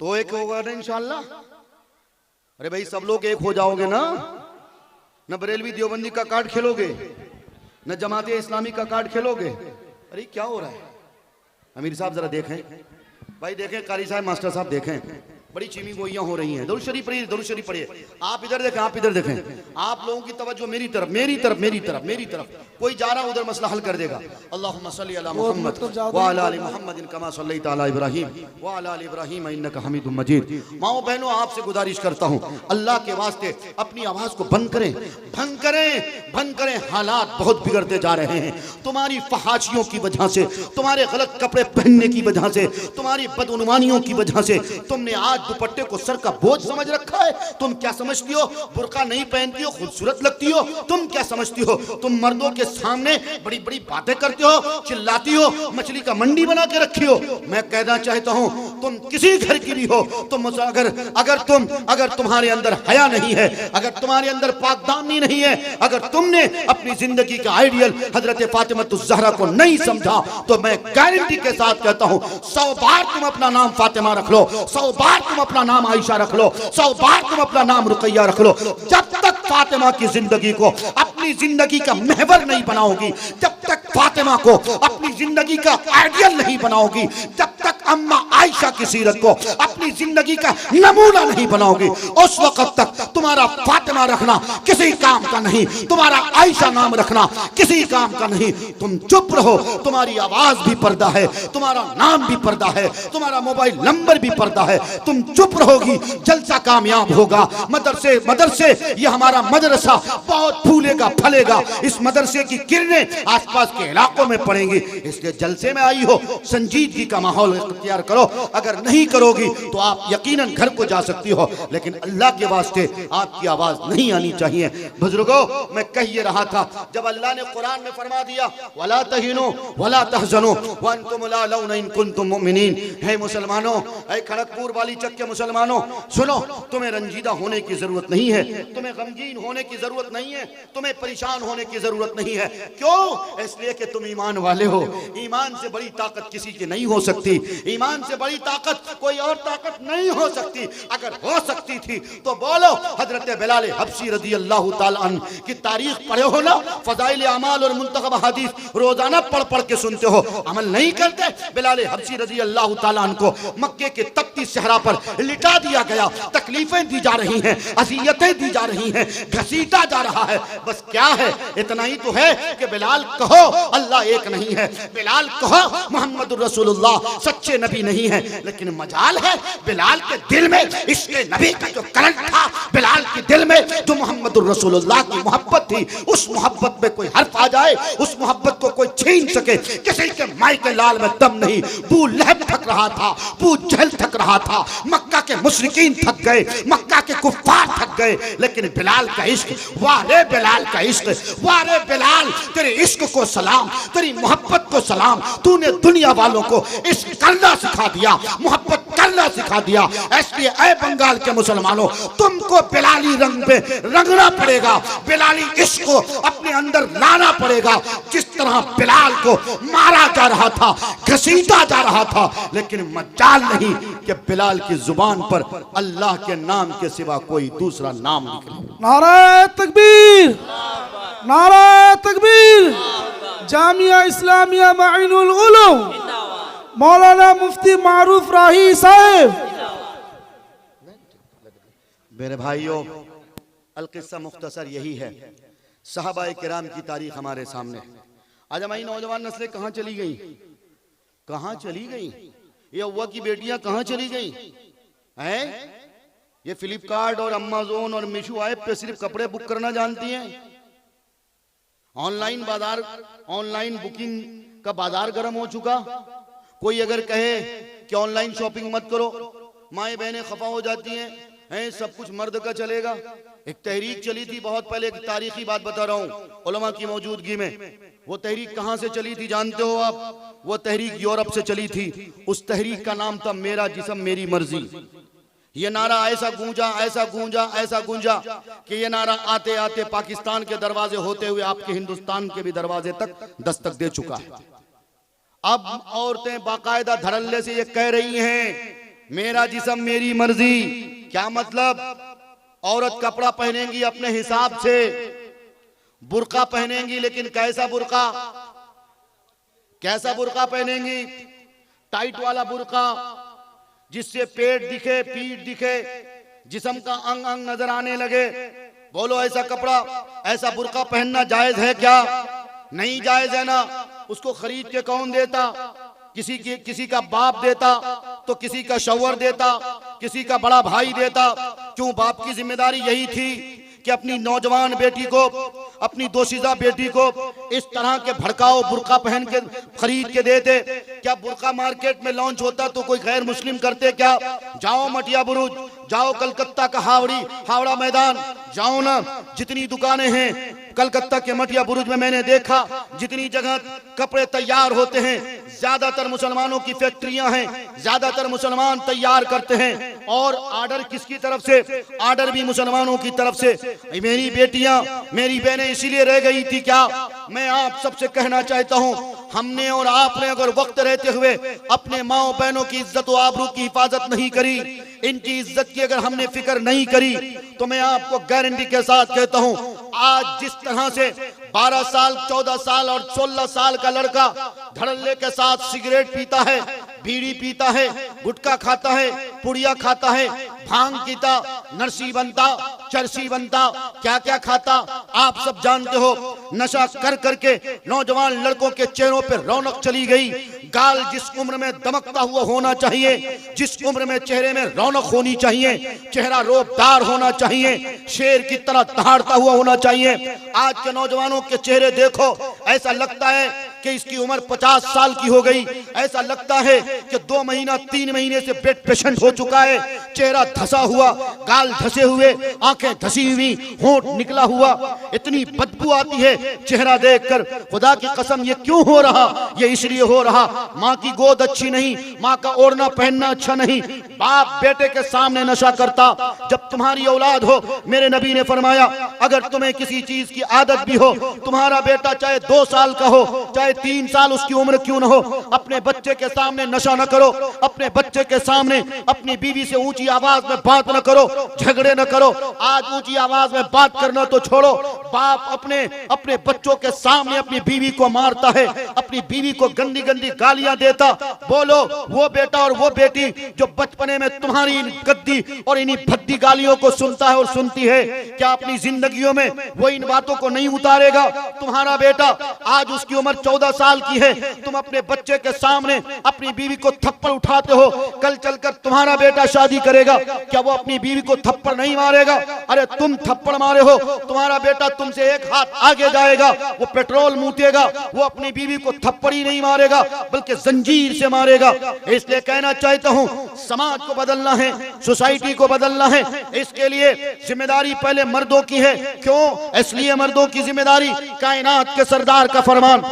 तो एक होगा ना इंशाअल्लाह। अरे भाई सब लोग एक हो जाओगे ना, न बरेलवी देवबंदी का कार्ड खेलोगे, न जमात इस्लामी का कार्ड खेलोगे। अरे क्या हो रहा है? अमीर साहब जरा देखें, भाई देखें, कारी साहब, मास्टर साहब देखें, बड़ी चीमी गोइयां हो रही हैं। दरूद शरीफ पढ़िए, दरूद शरीफ पढ़िए। आप इधर देखें, आप इधर देखें, आप लोगों की तवज्जो मेरी तरफ, मेरी तरफ, मेरी तरफ, मेरी तरफ। कोई जा रहा उधर मसला हल कर देगा। अल्लाहुम्मा सल्ली अला मुहम्मद व अला आलि मुहम्मद कमा सल्लैता अला इब्राहीम व अला आलि इब्राहीम इन्नका हमीदुम मजीद। माओ बहनों, आपसे गुजारिश करता हूं, अल्लाह के वास्ते अपनी आवाज को बंद करें, बंद करें, बंद करें। हालात बहुत बिगड़ते जा रहे हैं। तुम्हारी फहाशियों की वजह से, तुम्हारे गलत कपड़े पहनने की वजह से, तुम्हारी बदउनवानियों की वजह से तुमने आज दुपट्टे को सर का बोझ समझ रखा है। तुम क्या समझती हो? बुर्का नहीं पहनती हो, खूबसूरत लगती हो। तुम क्या समझती हो? तुम मर्दों के सामने बड़ी बड़ी बातें करते हो, चिल्लाती हो, मछली का मंडी बना के रखी हो। मैं कहना चाहता हूं, तुम किसी घर की भी हो, तुम अगर तुम्हारे अंदर हया नहीं है, अगर तुम्हारे अंदर पाकदानी नहीं है, अगर तुमने अपनी जिंदगी का आइडियल हजरत फातिमतुज़ ज़हरा को नहीं समझा, तो मैं गारंटी के साथ कहता हूं 100 बार तुम अपना नाम फातिमा रख लो, 100 बार तुम अपना नाम आयशा रख लो, 100 बार तुम अपना नाम रुकैया रख लो। जब तक फातिमा की जिंदगी को अपनी जिंदगी का महवर नहीं बनाओगी, जब तक फातिमा को अपनी जिंदगी का आइडियल नहीं बनाओगी, जब तक अम्मा आयशा की सीरत को अपनी जिंदगी का नमूना नहीं बनाओगी, उस वक्त तक तुम्हारा फातिमा रखना किसी काम का नहीं, तुम्हारा आयशा नाम रखना किसी काम का नहीं। तुम चुप रहो, तुम्हारी आवाज भी पर्दा है, तुम्हारा नाम भी पर्दा है, तुम्हारा मोबाइल नंबर भी पर्दा है। तुम चुप रहोगी, जलसा कामयाब होगा। मदरसे ये हमारा मदरसा बहुत फूलेगा फलेगा। इस मदरसे की किरणें आसपास के इलाकों में पड़ेंगी। इसलिए जलसे में आई हो, संजीदगी का माहौल इख्तियार करो। अगर नहीं करोगी तो आप यकीनन घर को जा सकती हो, लेकिन अल्लाह के वास्ते आपकी आवाज नहीं आनी चाहिए। बुजुर्गों, मैं कह ये रहा था, जब अल्लाह ने कुरान में फरमा दिया वला तहीनु वला तहज़नु व अंतुम ला लौना इन कुंतुम मुमिनीन, हे मुसलमानों, हे खड़गपुर वाली चक के मुसलमानों, सुनो, तुम्हें रंजीदा होने की जरूरत नहीं है, तुम्हें गमगीन होने की जरूरत नहीं है, तुम्हें परेशान होने की जरूरत नहीं है। क्यों? इसलिए कि तुम ईमान वाले हो। ईमान से बड़ी ताकत किसी की नहीं हो सकती, ईमान से बड़ी ताकत कोई और ताकत नहीं हो सकती। अगर हो सकती थी तो बोलो, हजरत बिलाल हबशी रज़ी अल्लाह ताला अन्हु की तारीख पढ़े हो ना, फज़ाइल अमाल और मुंतखब हदीस रोजाना पढ़ पढ़ के सुनते हो, अमल नहीं करते। बिलाल हबशी रज़ी अल्लाह ताला अन्हु को मक्के के तपती सहरा पर लिटा दिया गया, तकलीफें दी जा रही हैं, अज़ियतें दी जा रही हैं, घसीटा जा रहा है। बस क्या है? इतना ही तो है कि बिलाल कहो अल्लाह एक नहीं है, बिलाल कहो मोहम्मदुर रसूलुल्लाह सच्चे नबी नहीं है। लेकिन मजाल है, बिलाल के दिल में इश्क़े नबी का जो करंट था, बिलाल के दिल में जो मोहम्मदुर रसूलुल्लाह की मोहब्बत थी, उस मोहब्बत में कोई हर्फ आ जाए, उस मोहब्बत को कोई छीन सके, किसी के माई के लाल में दम नहीं। बू लहब थक रहा था, बू जहल थक रहा था, मक्का के मुशरिकीन थक गए, मक्का के कुफ्फार थक गए, लेकिन बिलाल का इश्क, वाह रे बिलाल का इश्क, वाह रे बिलाल, तेरे इश्क को सलाम, तेरी मोहब्बत को सलाम। तूने दुनिया वालों को इश्क करना सिखा दिया, मोहब्बत करना सिखा दिया। इसलिए ऐ बंगाल के मुसलमानों, तुमको बिलाली रंग पे रंगना पड़ेगा, बिलाली इश्क को अपने अंदर लाना पड़ेगा। जिस तरह बिलाल को मारा जा रहा था, घसीटा जा रहा था, लेकिन मजाल नहीं कि बिलाल की जुबान पर अल्लाह के नाम के सिवा कोई दूसरा नाम निकले। नारा तकबीर, नारा तकबीर। जामिया इस्लामिया माइनुल उलूम मौलाना मुफ्ती मारूफ राही साहब। मेरे भाइयों, अल-किस्सा मुख्तसर यही है। सहाबाए किराम की तारीख हमारे सामने। आज हमारी नौजवान नस्लें कहाँ चली गई? कहाँ चली गई? ये अव्वा की बेटियां कहाँ चली गई हैं? ये फ्लिपकार्ट और अमेज़न और मीशो ऐप पे सिर्फ कपड़े बुक करना जानती हैं। ऑनलाइन बाजार, ऑनलाइन बुकिंग का बाजार गर्म हो चुका। कोई अगर कहे कि ऑनलाइन शॉपिंग मत करो, माएँ बहनें खफा हो जाती हैं। हैं सब कुछ मर्द का चलेगा। एक तहरीक चली थी बहुत पहले, एक तारीखी बात बता रहा हूँ उलमा की मौजूदगी में। वो तहरीक कहाँ से चली थी जानते हो आप? वो तहरीक यूरोप से चली थी। उस तहरीक का नाम था मेरा जिस्म मेरी मर्जी। ये नारा ऐसा गूंजा, ऐसा गूंजा, ऐसा गूंजा कि ये नारा आते आते पाकिस्तान के दरवाजे होते हुए आपके हिंदुस्तान के भी दरवाजे तक दस्तक दे चुका है। अब औरतें बाकायदा धड़ल्ले से ये कह रही हैं मेरा जिस्म मेरी मर्जी। क्या मतलब? औरत कपड़ा पहनेंगी अपने हिसाब से, बुर्का पहनेंगी, लेकिन कैसा बुर्का? कैसा बुर्का पहनेंगी? टाइट वाला बुर्का जिससे पेट दिखे, पीठ दिखे, जिस्म का अंग अंग नजर आने लगे। बोलो ऐसा कपड़ा, ऐसा बुर्का पहनना जायज है क्या? नहीं जायज है ना। उसको खरीद के कौन देता? किसी का बाप देता, तो किसी का शौहर देता, किसी का बड़ा भाई देता। क्यों? बाप की जिम्मेदारी यही थी कि अपनी नौजवान बेटी को, अपनी दोशीज़ा बेटी को इस तरह के भड़काओ बुर्का पहन के खरीद के देते। क्या बुर्का मार्केट में लॉन्च होता तो कोई गैर मुस्लिम करते क्या? जाओ मटिया बुरुज, जाओ कलकत्ता का हावड़ा मैदान, जाओ ना, जितनी दुकानें हैं कलकत्ता के मटिया बुरुज में मैंने देखा, जितनी जगह कपड़े तैयार होते हैं, ज्यादातर मुसलमानों की फैक्ट्रियां हैं, ज्यादातर मुसलमान तैयार करते हैं। और ऑर्डर किसकी तरफ से? ऑर्डर भी मुसलमानों की तरफ से। मेरी बेटियां, मेरी बहनें इसीलिए रह गई थी क्या? मैं आप सबसे कहना चाहता हूं, हमने और आपने अगर वक्त रहते हुए अपने माओ बहनों की इज्जत और आबरू की हिफाजत नहीं करी, इनकी इज्जत की अगर हमने फिक्र नहीं करी, तो मैं आपको गारंटी के साथ कहता हूं, आज जिस तरह से 12 साल, 14 साल और 16 साल का लड़का धड़ल्ले के साथ सिगरेट पीता है, बीड़ी पीता है, गुटखा खाता है, पुड़िया खाता है, भांग पीता, नरसी बनता, चरसी बनता, क्या क्या खाता आप सब जानते हो। नशा कर करके नौजवान लड़कों के चेहरों पर रौनक चली गई। गाल जिस उम्र में दमकता हुआ होना चाहिए, जिस उम्र में चेहरे में रौनक होनी चाहिए, चेहरा रोबदार होना चाहिए, शेर की तरह दहाड़ता हुआ होना चाहिए, आज के नौजवानों के चेहरे देखो, ऐसा लगता है कि इसकी उम्र 50 साल की हो गई। ऐसा लगता है कि 2 महीना 3 महीने से बेड पेशेंट हो चुका है। चेहरा धसा हुआ, गाल धसे हुए, आंखें धसी हुई, होंठ निकला हुआ, इतनी बदबू आती है चेहरा देखकर। खुदा की कसम ये क्यों हो रहा? ये इसलिए हो रहा, माँ की गोद अच्छी नहीं, माँ का ओढ़ना पहनना अच्छा नहीं, बाप बेटे के सामने नशा करता। जब तुम्हारी औलाद हो, मेरे नबी ने फरमाया, अगर तुम्हें किसी चीज की आदत भी हो, तुम्हारा बेटा चाहे 2 साल का हो, चाहे 3 साल उसकी उम्र क्यों न हो, अपने बच्चे के सामने नशा न करो, अपने बच्चे के सामने अपनी बीवी से ऊंची आवाज में बात न करो, झगड़े न करो। आज ऊंची आवाज में बात करना तो छोड़ो, बाप अपने बच्चों के सामने अपनी बीवी को मारता है, अपनी बीवी को गंदी गंदी गालियां देता। बोलो वो बेटा और वो बेटी जो बचपने में तुम्हारी गद्दी और इन्हीं भद्दी गालियों को सुनता है और सुनती है, क्या अपनी जिंदगियों में वो इन बातों को नहीं उतारेगा? तुम्हारा बेटा आज उसकी उम्र 14 साल की है, तुम अपने बच्चे के सामने अपनी बीवी को थप्पड़ उठाते हो, कल चलकर तुम्हारा बेटा शादी करेगा, क्या वो अपनी बीवी को थप्पड़ नहीं मारेगा? अरे तुम थप्पड़ मारे हो, तुम्हारा बेटा तुमसे एक हाथ आगे जाएगा, वो पेट्रोल मूतेगा, वो अपनी बीवी को थप्पड़ ही नहीं मारेगा बल्कि जंजीर से मारेगा। इसलिए कहना चाहता हूं, समाज को बदलना है, सोसाइटी को बदलना है, इसके लिए जिम्मेदारी पहले मर्दों की है। क्यों? इसलिए मर्दों की जिम्मेदारी, कायनात के सरदार का फरमान,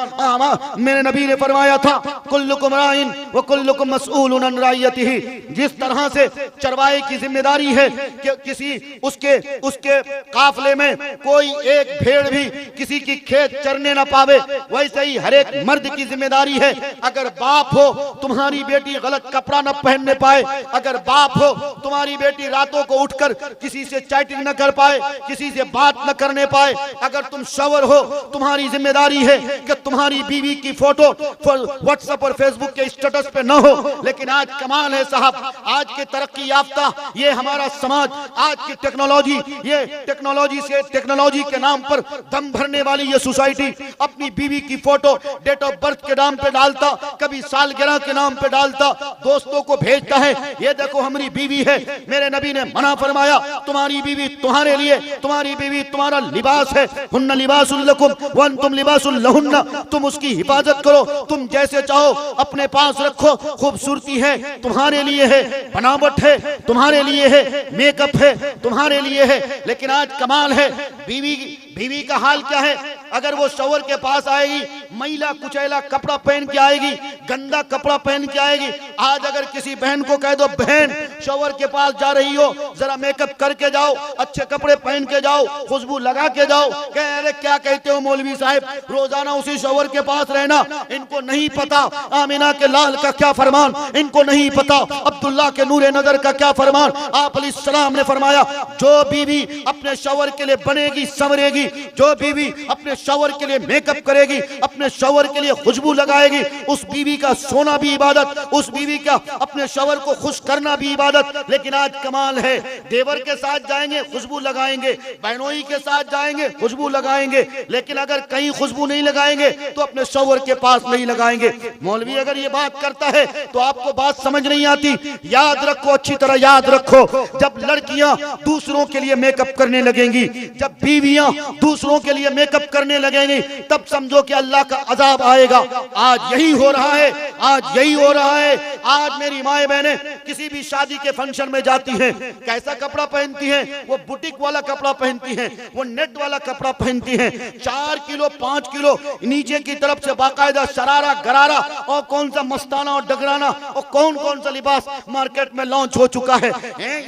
मेरे नबी ने फरमाया था, कुल्लुकुम राइन व कुल्लुकुम मसऊलुन अन राइयतिही। जिस तरह से चरवाहे की जिम्मेदारी है कि किसी उसके काफले में कोई एक भेड़ भी किसी की खेत चरने ना पावे, वैसे ही हर एक मर्द की जिम्मेदारी है, अगर बाप हो तुम्हारी बेटी गलत कपड़ा न पहनने पाए, अगर बाप हो तुम्हारी बेटी रातों को उठकर किसी से चैटिंग न कर पाए, किसी से बात न करने पाए, अगर तुम शौहर हो तुम्हारी जिम्मेदारी है कि तुम्हारी बीवी की फोटो व्हाट्सएप और फेसबुक के स्टेटस पे न हो। लेकिन आज कमाल है साहब, आज के तरक्की याफ्ता ये हमारा समाज, आज की टेक्नोलॉजी, ये टेक्नोलॉजी के नाम पर दम भरने वाली ये सोसाइटी अपनी बीवी की फोटो डेट ऑफ बर्थ के नाम पे डालता, कभी सालगिरह के नाम पे डालता, दोस्तों को भेजता है, ये देखो हमारी बीवी है। मेरे नबी ने मना फरमाया, तुम्हारी बीवी तुम्हारे लिए, तुम्हारी बीवी तुम्हारा लिबास है, हुन्ना लिबासुल लकुम व अंतुम लिबासुल लहुन्ना, तुम उसकी हिफाजत करो, तुम जैसे चाहो अपने पास रखो। खूबसूरती है तुम्हारे लिए है, बनावट है तुम्हारे लिए है, मेकअप है तुम्हारे लिए है, लेकिन आज कमाल है बीवी का हाल क्या है। अगर वो शौहर के पास आएगी, मैला कुचैला कपड़ा पहन के आएगी, गंदा कपड़ा पहन के आएगी। आज अगर किसी बहन को कह दो बहन शौहर के पास जा रही हो, जरा मेकअप करके जाओ, अच्छे कपड़े पहन के जाओ, खुशबू लगा के जाओ, कह अरे क्या कहते हो मौलवी साहब, रोजाना उसी शौहर के पास रहना। इनको नहीं पता आमिना के लाल का क्या फरमान, इनको नहीं पता अब्दुल्ला के नूरे नजर का क्या फरमान। आप अलैहिस्सलाम ने फरमाया जो बीवी अपने शौहर के लिए बनेगी संवरेगी, जो बीवी अपने शौहर के लिए मेकअप करेगी, अपने शौहर के लिए खुशबू लगाएगी, उस बीवी का सोना भी इबादत, उस बीवी का अपने शौहर को खुश करना भी इबादत। लेकिन आज कमाल है, देवर के साथ जाएंगे खुशबू लगाएंगे, बहनोई के साथ जाएंगे खुशबू लगाएंगे, लेकिन अगर कहीं खुशबू नहीं लगाएंगे तो अपने शौहर के पास नहीं लगाएंगे। मौलवी अगर ये बात करता है तो आपको बात समझ नहीं आती। याद रखो, अच्छी तरह याद रखो, जब लड़कियां दूसरों के लिए मेकअप करने लगेंगी, जब बीवियां दूसरों के लिए मेकअप करने लगेंगी, तब समझो कि अल्लाह का अजाब आएगा। आज यही हो रहा है, आज यही हो रहा है। आज मेरी माए बहनें किसी भी शादी के फंक्शन में जाती हैं, कैसा कपड़ा पहनती हैं? वो बुटीक वाला कपड़ा पहनती हैं, वो नेट वाला कपड़ा पहनती हैं। 4 किलो 5 किलो नीचे की तरफ से बाकायदा शरारा गरारा और कौन सा मस्ताना और डगराना और कौन कौन सा लिबास मार्केट में लॉन्च हो चुका है,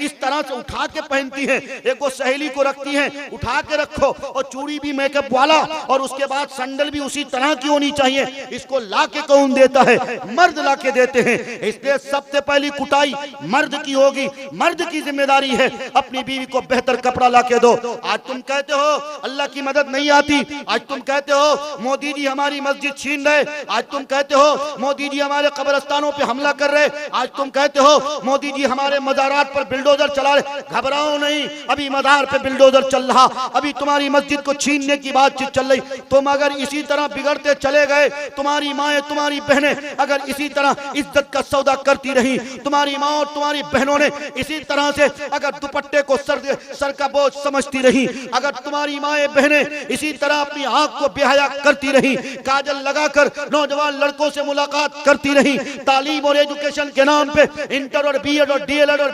इस तरह से उठा के पहनती हैं। एक वो सहेली को रखती हैं, उठा के रखो, और चूड़ी भी मेकअप वाला, और उसके बाद सैंडल भी उसी तरह की होनी चाहिए। इसको ला के कौन देता है? मर्द ला के देते हैं। इसलिए सबसे पहली कुटाई मर्द की होगी, मर्द की जिम्मेदारी है अपनी बीवी को बेहतर कपड़ा ला के दो। आज तुम कहते हो अल्लाह की मदद नहीं आती, आज तुम कहते हो मोदी जी हमारी मस्जिद छीन रहे, आज तुम कहते हो मोदी जी हमारे कब्रिस्तानों पे हमला कर रहे, आज तुम कहते हो मोदी जी हमारे मज़ारात पर बिल्डोजर चला रहे। घबराओ नहीं, अभी मज़ार पे बिल्डोजर चल रहा, अभी तुम्हारी मस्जिद को छीनने की बातचीत चल रही। तुम अगर इसी तरह बिगड़ते चले गए, तुम्हारी माएँ तुम्हारी बहनें अगर इसी तरह इज्जत का सौदा करती रही, तुम्हारी माँ और तुम्हारी बहनों ने इसी तरह से अगर दुपट्टे को सर का बोझ समझती रही, अगर तुम्हारी माएँ बहनें इसी तरह अपनी आंख को बेहया करती रही, काजल लगाकर नौजवान लड़कों से मुलाकात करती रही, तालीम और एजुकेशन के नाम पे इंटर और बीएड और डीएलएड और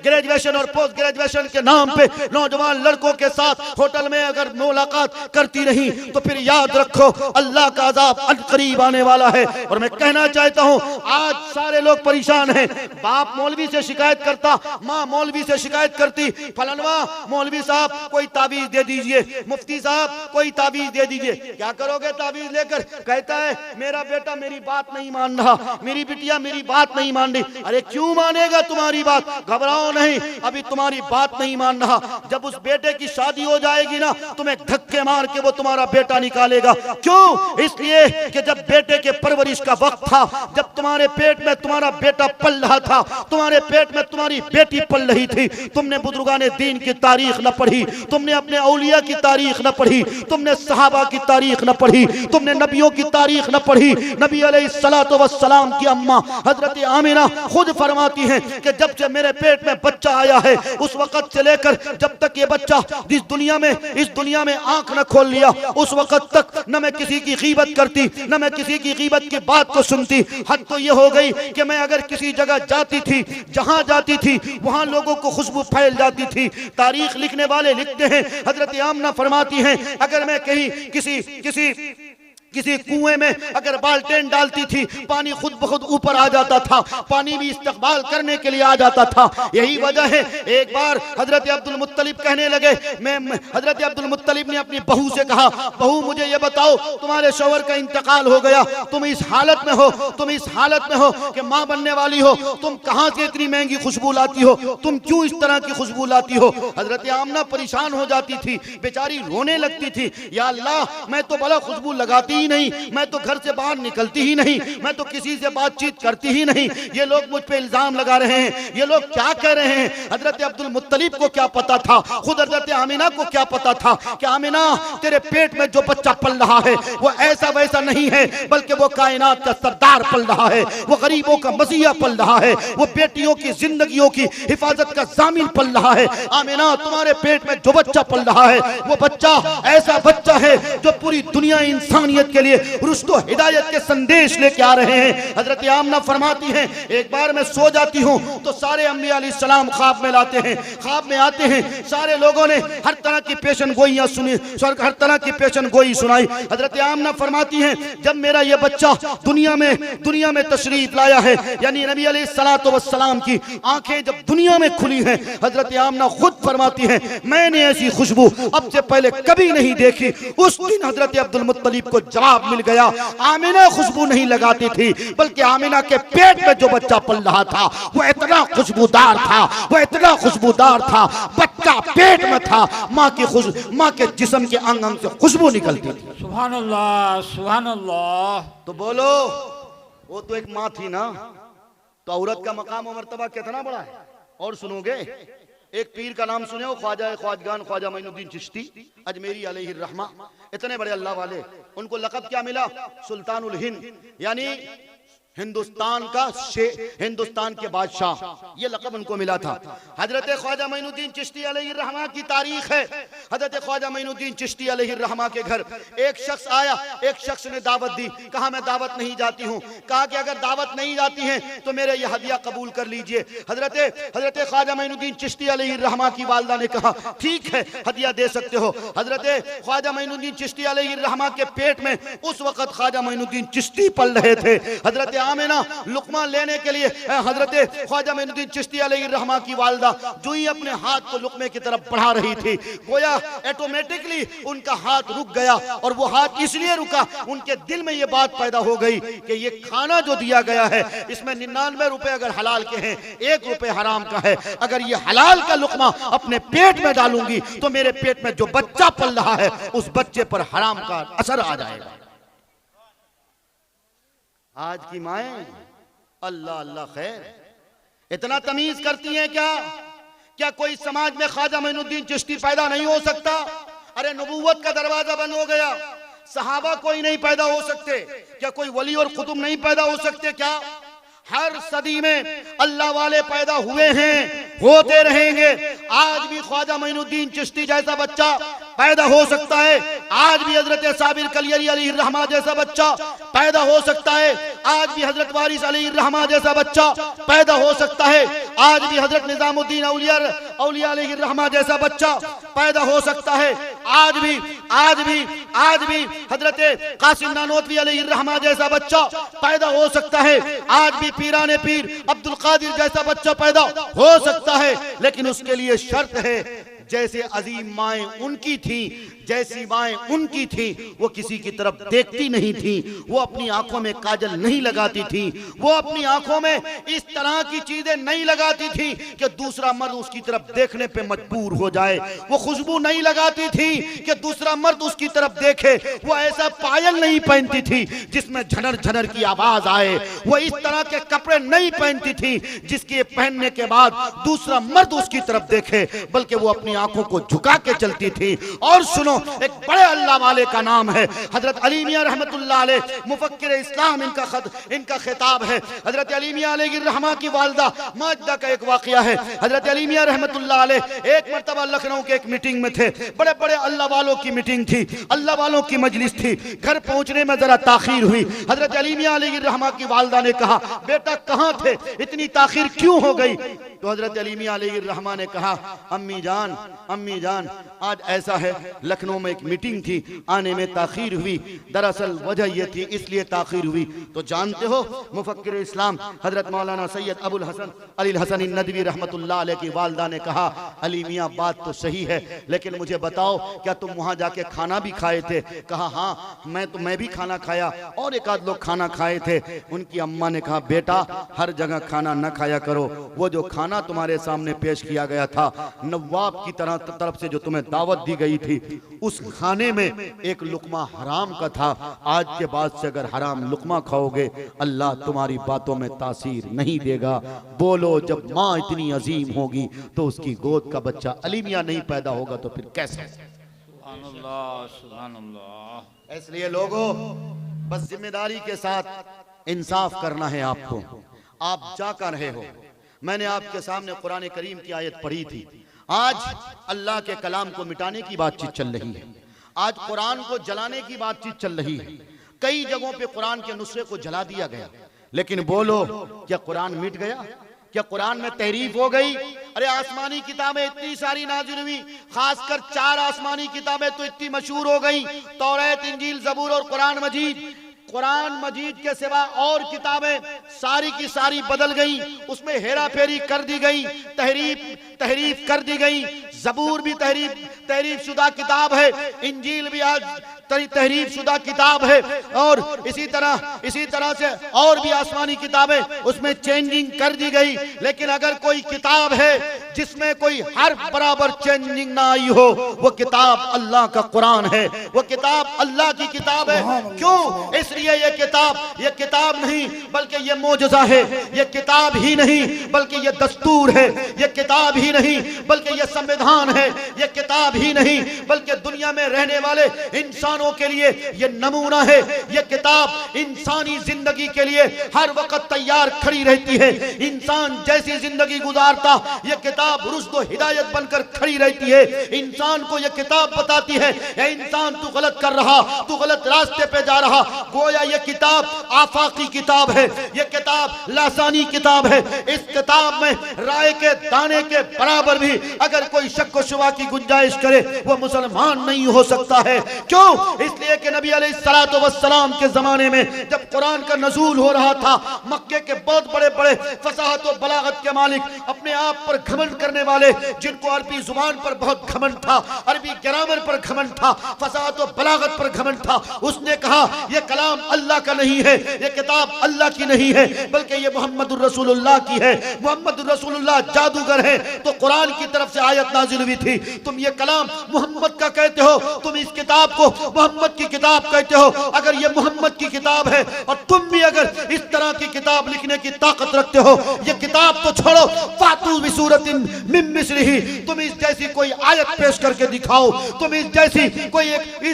ग्रेजुएशन और पोस्ट ग्रेजुएशन के नाम पे नौजवान लड़कों के साथ होटल में अगर मुलाकात करती रही, तो फिर याद रखो अल्लाह का अज़ाब अनकरीब आने वाला है। और मैं कहना चाहता हूँ आज सारे लोग परेशान हैं। बाप मौलवी से शिकायत करता, माँ मौलवी से शिकायत करती, फलनवा मौलवी साहब कोई ताबीज दे दीजिए, मुफ्ती साहब कोई ताबीज दे दीजिए। क्या करोगे ताबीज लेकर? कहता है मेरा बेटा मेरी बात नहीं मान रहा, मेरी बिटिया मेरी बात नहीं मान रही। अरे क्यों मानेगा तुम्हारी बात? घबराओ नहीं, अभी तुम्हारी बात नहीं मान रहा। जब उस बेटे की शादी हो जाएगी ना, तुम्हें धक्के मार के वो तुम्हारा बेटा निकालेगा। क्यों? इसलिए कि जब बेटे के परवरिश का वक्त था, जब तुम्हारे पेट में तुम्हारा बेटा पल रहा था, तुम्हारे पेट में तुम्हारी बेटी पल रही थी, तुमने बुजुर्गाने दीन की तारीख न पढ़ी, तुमने अपने औलिया की तारीख न पढ़ी, तुमने सहाबा की तारीख न पढ़ी, तुमने नबियों की तारीख न पढ़ी। नबी अलैहिस्सलातु वस्सलाम की अम्मा हजरत आमिना खुद फरमाती हैं कि जब से मेरे पेट में बच्चा आया है, उस वक्त से लेकर जब तक ये बच्चा इस दुनिया में आंख न खोल लिया, उस वक्त तक न मैं किसी की गीबत करती, न मैं किसी की गीबत की बात को सुनती। हद तो ये हो गई कि मैं अगर किसी जगह जाती थी, जहां जाती थी वहां लोगों को खुशबू फैल जाती थी। तारीख लिखने वाले लिखते हैं, हजरत आमना फरमाती हैं अगर मैं कहीं किसी कुएं में अगर बाल्टेन डालती थी, पानी खुद ब खुद ऊपर आ जाता था, पानी भी इस्तकबाल करने के लिए आ जाता था। यही वजह है एक बार हजरत अब्दुल मुत्तलिब कहने लगे, हजरत अब्दुल मुत्तलिब ने अपनी बहू से कहा, बहू मुझे ये बताओ तुम्हारे शौहर का इंतकाल हो गया, तुम इस हालत में हो कि माँ बनने वाली हो, तुम कहाँ से इतनी महंगी खुशबू लाती हो, तुम क्यों इस तरह की खुशबू लाती हो? हजरत आमना परेशान हो जाती थी, बेचारी रोने लगती थी, या अल्लाह मैं तो भला खुशबू लगाती नहीं, मैं तो घर से बाहर निकलती ही नहीं, मैं तो किसी से बातचीत करती ही नहीं, ये लोग मुझ पे इल्जाम लगा रहे हैं, ये लोग क्या कह रहे हैं? हजरत अब्दुल मुत्तलिब को क्या पता था, खुद हजरत आमिना को क्या पता था कि आमिना तेरे पेट में जो बच्चा पल रहा है वो ऐसा वैसा नहीं है, बल्कि वो कायनात का सरदार पल रहा है, वो गरीबों का मसीहा पल रहा है, वो बेटियों की जिंदगियों की हिफाजत का जामिन पल रहा है। आमिना तुम्हारे पेट में जो बच्चा पल रहा है वो बच्चा ऐसा बच्चा है जो पूरी दुनिया इंसानियत के लिए रुश्द व हिदायत के संदेश लेके आ रहे हैं। हजरत आमना फरमाती हैं, एक बार मैं सो जाती हूँ तो सारे अंबिया अलैहिस्सलाम ख्वाब में लाते हैं, ख्वाब में आते हैं। सारे लोगों ने हर तरह की पेशन गोइयां सुनी, हर तरह की पेशन गोई सुनाई। हजरत आमना फरमाती हैं, जब मेरा ये बच्चा दुनिया में तशरीफ लाया है, यानी नबी अलैहिस्सलातु वस्सलाम की आंखें जब दुनिया में खुली हैं, हजरत आमना खुद फरमाती हैं, मैंने ऐसी खुशबू अब से पहले कभी नहीं देखी। उस दिन हजरत अब्दुल मुत्तलिब को जवाब मिल गया। आमिना खुशबू नहीं लगाती थी, बल्कि आमिना के पेट में जो बच्चा पल रहा था वो इतना खुशबूदार था, वो इतना खुशबूदार था, बच्चा पेट में था, माँ के जिस्म के अंग अंग से खुशबू निकलती थी। सुभान अल्लाह, सुभान अल्लाह। तो बोलो, वो तो एक माँ थी ना, तो औरत का मकाम और मर्तबा कितना बड़ा है। और सुनोगे, एक पीर का नाम सुने हो, ख्वाजगान ख्वाजा मोइनुद्दीन चिश्ती अजमेरी अलैहि रहमा, इतने बड़े अल्लाह वाले, उनको लक़ब क्या मिला? सुल्तानुल हिंद, यानी हिंदुस्तान के बादशाह, ये लक़ब उनको मिला था। हजरत ख्वाजा मोइनुद्दीन चिश्ती अलैहि रहमा की तारीख है। हजरत ख्वाजा मोइनुद्दीन चिश्ती अलैहि रहमा के घर एक शख्स आया, एक शख्स ने दावत दी। कहा मैं दावत नहीं जाती हूँ। कहा कि अगर दावत नहीं जाती है तो मेरे ये हदिया कबूल कर लीजिए। हजरत ख्वाजा मोइनुद्दीन चिश्ती अलैहि रहमा की वालिदा ने कहा ठीक है, हदिया दे सकते हो। हजरत ख्वाजा मोइनुद्दीन चिश्ती अलैहि रहमा के पेट में उस वक्त ख्वाजा मोइनुद्दीन चिश्ती पल रहे थे। हजरत आमिना लुकमा लेने के लिए हजरत ख्वाजा मोइनुद्दीन चिश्ती अलैहि रहमा की वालिदा जो ही अपने हाथ को लुकमे की तरफ बढ़ा रही थी, गोया ऑटोमेटिकली उनका हाथ रुक गया। और वो हाथ इसलिए रुका, उनके दिल में ये बात पैदा हो गई कि ये खाना जो दिया गया है इसमें 99 रुपए अगर हलाल के हैं, 1 रुपए हराम का है। अगर ये हलाल का लुकमा अपने पेट में डालूंगी तो मेरे पेट में जो बच्चा पल रहा है उस बच्चे पर हराम का असर आ जाएगा। आज की माएं अल्लाह अल्लाह खैर, इतना तमीज करती हैं क्या कोई समाज में ख्वाजा मोइनुद्दीन चिश्ती पैदा नहीं हो सकता? अरे नबूवत का दरवाजा बंद हो गया, सहाबा कोई नहीं पैदा हो सकते क्या? कोई वली और कुतुब नहीं पैदा हो सकते क्या? हर सदी में अल्लाह वाले पैदा हुए हैं, होते रहेंगे। आज भी ख्वाजा मोइनुद्दीन चिश्ती जैसा बच्चा पैदा हो सकता है। आज भी हजरत साबिर कलियरी अलैहि रहमा जैसा बच्चा पैदा हो सकता है। आज भी हजरत वारिस अलैहि रहमा जैसा बच्चा पैदा हो सकता है। आज भी हजरत निजामुद्दीन औलिया अलैहि रहमा जैसा बच्चा पैदा हो सकता है। आज भी हजरत कासिम नानोतवी अलैहि रहमा जैसा बच्चा पैदा हो सकता है। आज भी पीराने पीर अब्दुल कादिर जैसा बच्चा पैदा हो सकता है। लेकिन उसके लिए शर्त है, जैसे अजीम माएं उनकी थी, जैसी माएं उनकी थी, वो किसी की तरफ देखती नहीं थी, वो अपनी आंखों में काजल नहीं लगाती थी, वो अपनी आंखों में इस तरह की चीजें नहीं लगाती थी कि दूसरा मर्द उसकी तरफ देखने पे मजबूर हो जाए। वो खुशबू नहीं लगाती थी कि दूसरा मर्द उसकी तरफ देखे। वो ऐसा पायल नहीं पहनती थी जिसमें झनर झनर की आवाज आए। वो इस तरह के कपड़े नहीं पहनती थी जिसके पहनने के बाद दूसरा मर्द उसकी तरफ देखे, बल्कि वो अपनी आंखों को झुका के चलती थी। और सुनो, एक बड़े अल्लाह वाले का नाम है हजरत अली मियां रहमतुल्लाह अलैह, मुफक्किर इस्लाम इनका खिताब है। हजरत अली मियां अलैहि रहमा की वालिदा माजदा का एक वाकया है। हजरत अली मियां रहमतुल्लाह अलैह एक मर्तबा लखनऊ के एक मीटिंग में थे। बड़े बड़े अल्लाह वालों की मीटिंग थी, अल्लाह वालों की मजलिस थी। घर पहुंचने में जरा ताखीर हुई। हजरत अली मियां अलैहि रहमा की वालिदा ने कहा, बेटा कहां थे, इतनी ताखीर क्यों हो गई? तो हजरत अली मियां अलैहि रहमा ने कहा, अम्मी जान आज ऐसा है, लखनऊ में एक मीटिंग थी, आने में ताखीर हुई। दरअसल वजह यह थी, इसलिए ताखीर हुई। तो जानते हो, मुफक्किर इस्लाम हजरत मौलाना सैयद अबुल हसन अली हसन नदवी रहमतुल्लाह अलैह की वालिदा ने कहा, अली मियां बात तो सही है, लेकिन मुझे बताओ क्या तुम वहां जाके खाना भी खाए थे? कहा हाँ, मैं भी खाना खाया और एक आध लोग खाना खाए थे। उनकी अम्मा ने कहा, बेटा हर जगह खाना न खाया करो। वो जो खाना तुम्हारे सामने पेश किया गया था, नवाब की तरफ से जो तुम्हें दावत दी गई थी, उस खाने में एक लुकमा हराम का था। आज के बाद से अगर हराम लुकमा खाओगे, अल्लाह तुम्हारी बातों में तासीर नहीं देगा। बोलो, जब माँ इतनी अजीम होगी तो उसकी गोद का बच्चा अली मियां नहीं पैदा होगा तो फिर कैसे? सुभान अल्लाह। इसलिए लोगों, बस जिम्मेदारी के साथ इंसाफ करना है आपको। आप जा कर रहे हो, मैंने आपके सामने कुरान करीम की आयत पढ़ी थी। आज अल्लाह के कलाम को मिटाने की बातचीत चल रही है, आज कुरान को जलाने की बातचीत चल रही है। कई जगहों पे कुरान के नुस्खे को जला दिया गया, लेकिन बोलो क्या कुरान मिट गया? क्या कुरान में तहरीफ हो गई? अरे आसमानी किताबें इतनी सारी नाज़िल हुई, खासकर 4 आसमानी किताबें तो इतनी मशहूर हो गई, तौरात, इंजील, ज़बूर और कुरान मजीद। कुरान मजीद के सिवा और किताबें सारी की सारी बदल गई, उसमें हेरा फेरी कर दी गई, तहरीफ कर दी गई। ज़बूर भी तहरीफ शुदा किताब है, इंजील भी आज तहरीफ शुदा किताब है, और इसी तरह से और भी आसमानी किताबें उसमें चेंजिंग कर दी गई। लेकिन अगर कोई किताब है जिसमें कोई हर्फ बराबर चेंजिंग ना आई हो, वो किताब अल्लाह का कुरान है, वो किताब अल्लाह की किताब है। क्यों? इसलिए ये किताब नहीं बल्कि ये मोजज़ा है, ये किताब ही नहीं बल्कि ये दस्तूर है, ये किताब ही नहीं बल्कि ये संविधान है, ये किताब ही नहीं बल्कि दुनिया में रहने वाले इंसानों के लिए ये नमूना है। ये किताब इंसानी जिंदगी के लिए हर वक्त तैयार खड़ी रहती है। इंसान जैसी जिंदगी गुजारता ये किताब रुश्द और हिदायत बनकर खड़ी रहती है। इंसान को ये किताब बताती है, ये इंसान तू गलत कर रहा, तू गलत रास्ते पे जा रहा। गोया ये किताब आफाकी किताब है, ये किताब लासानी किताब है। इस किताब में राय के दाने के बराबर भी अगर कोई शक व शुबा की गुंजाइश करे वो मुसलमान नहीं हो सकता है। क्यों? इसलिए कि नबी अलैहिस्सलातु वस्सलाम के जमाने में जब कुरान का नज़ूल हो रहा था, मक्के के बहुत बड़े बड़े फसाहत और बलागत के मालिक, अपने आप पर घमंड करने वाले, जिनको अरबी जुबान पर बहुत घमंड था, अरबी ग्रामर पर घमंड था, फसाहत और बलागत पर घमंड था, उसने कहा यह कलाम अल्लाह का नहीं है, यह किताब अल्लाह की नहीं है, बल्कि यह मुहम्मदुर रसूलुल्लाह की है। मुहम्मदुर रसूलुल्लाह जादूगर है, तो कुरान की तरफ से आयत नाजिल हुई थी, तुम ये कलाम मोहम्मद का कहते हो, तुम इस किताब को मोहम्मद की किताब कहते हो। अगर ये मोहम्मद की किताब है और तुम भी अगर इस तरह की किताब लिखने की ताकत रखते हो, ये किताब तो छोड़ो, फातू बिसूरतिन मिन मिस्लिही, तुम इस जैसी कोई आयत पेश करके दिखाओ, तुम इस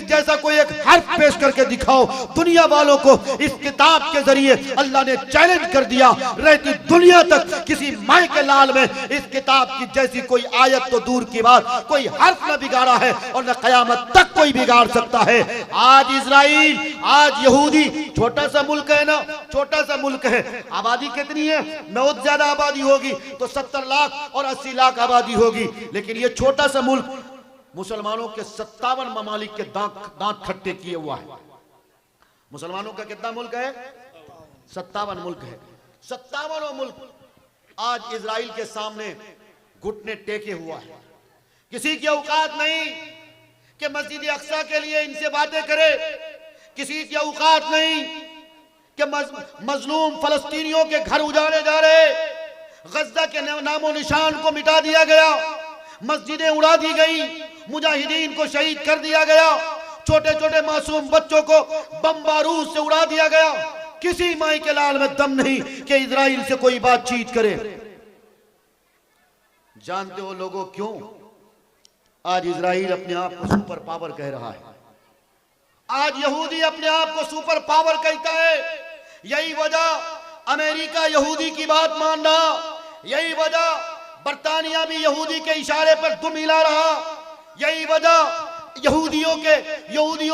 जैसा कोई एक हर्फ पेश करके दिखाओ। दुनिया वालों को इस किताब के जरिए अल्लाह ने चैलेंज कर दिया, रहती दुनिया तक किसी माई के लाल में इस किताब की जैसी कोई आयत तो दूर की बात, कोई हर्फ न बिगाड़ा है और न कयामत तक कोई बिगाड़ सकता है। आज इजराइल, आज यहूदी, छोटा सा मुल्क है ना, छोटा सा मुल्क है, आबादी कितनी है? बहुत ज्यादा आबादी होगी तो 70 लाख और 80 लाख आबादी होगी, लेकिन ये छोटा सा मुल्क मुसलमानों के 57 ममालिक के दांत खट्टे किए हुआ है। मुसलमानों का कितना मुल्क है? 57 मुल्क है। 57 मुल्क आज इजराइल के सामने घुटने टेके हुआ है। किसी की औकात नहीं कि मस्जिद अक्सा के लिए इनसे बातें करे, किसी की औकात नहीं कि मजलूम फलस्तीनियों के घर उजाड़े जा रहे, गज्जा के नामो निशान को मिटा दिया गया, मस्जिदें उड़ा दी गई, मुजाहिदीन को शहीद कर दिया गया, छोटे छोटे मासूम बच्चों को बम बारूद से उड़ा दिया गया। किसी माई के लाल में दम नहीं कि इजराइल से कोई बातचीत करे। जानते हो लोगों क्यों आज इजराइल अपने आप को सुपर पावर कह रहा है? आज यहूदी अपने आप को सुपर पावर कहता है। यही वजह अमेरिका यहूदी की बात मान रहा, यही वजह बरतानिया भी यहूदी के इशारे पर दुम हिला रहा, यही वजह यहूदियों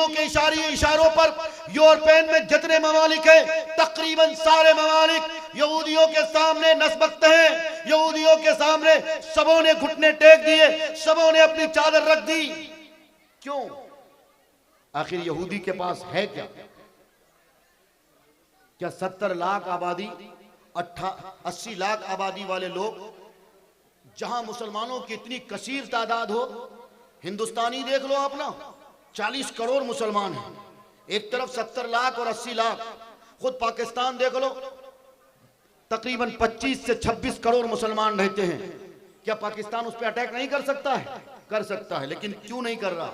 के इशारों पर यूरोपियन में जितने ममालिक है तकरीबन सारे ममालिक यहूदियों के सामने नस्बत हैं। यहूदियों के सामने सबों ने घुटने टेक दिए, सबों ने अपनी चादर रख दी। क्यों? आखिर यहूदी के पास है क्या? क्या 70 लाख आबादी, 80 लाख आबादी वाले लोग, जहां मुसलमानों की इतनी कसीर तादाद हो? हिंदुस्तानी देख लो अपना, 40 करोड़ मुसलमान हैं, एक तरफ 70 लाख और 80 लाख। खुद पाकिस्तान देख लो, तकरीबन 25 से 26 करोड़ मुसलमान रहते हैं। क्या पाकिस्तान उस पर अटैक नहीं कर सकता है? कर सकता है, लेकिन क्यों नहीं कर रहा?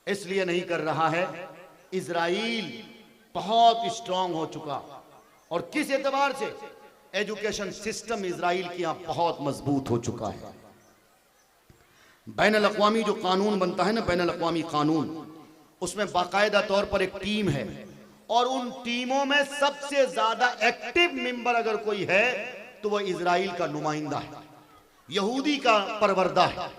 इसलिए नहीं कर रहा है, इजराइल बहुत स्ट्रांग हो चुका। और किस एतबार से? एजुकेशन सिस्टम इजराइल की यहां बहुत मजबूत हो चुका है। बैनुल अक़वामी जो कानून बनता है ना, बैनुल अक़वामी कानून, उसमें बाकायदा तौर पर एक टीम है, और उन टीमों में सबसे ज्यादा एक्टिव मेंबर अगर कोई है तो वह इजराइल का नुमाइंदा है, यहूदी का परवरदा है।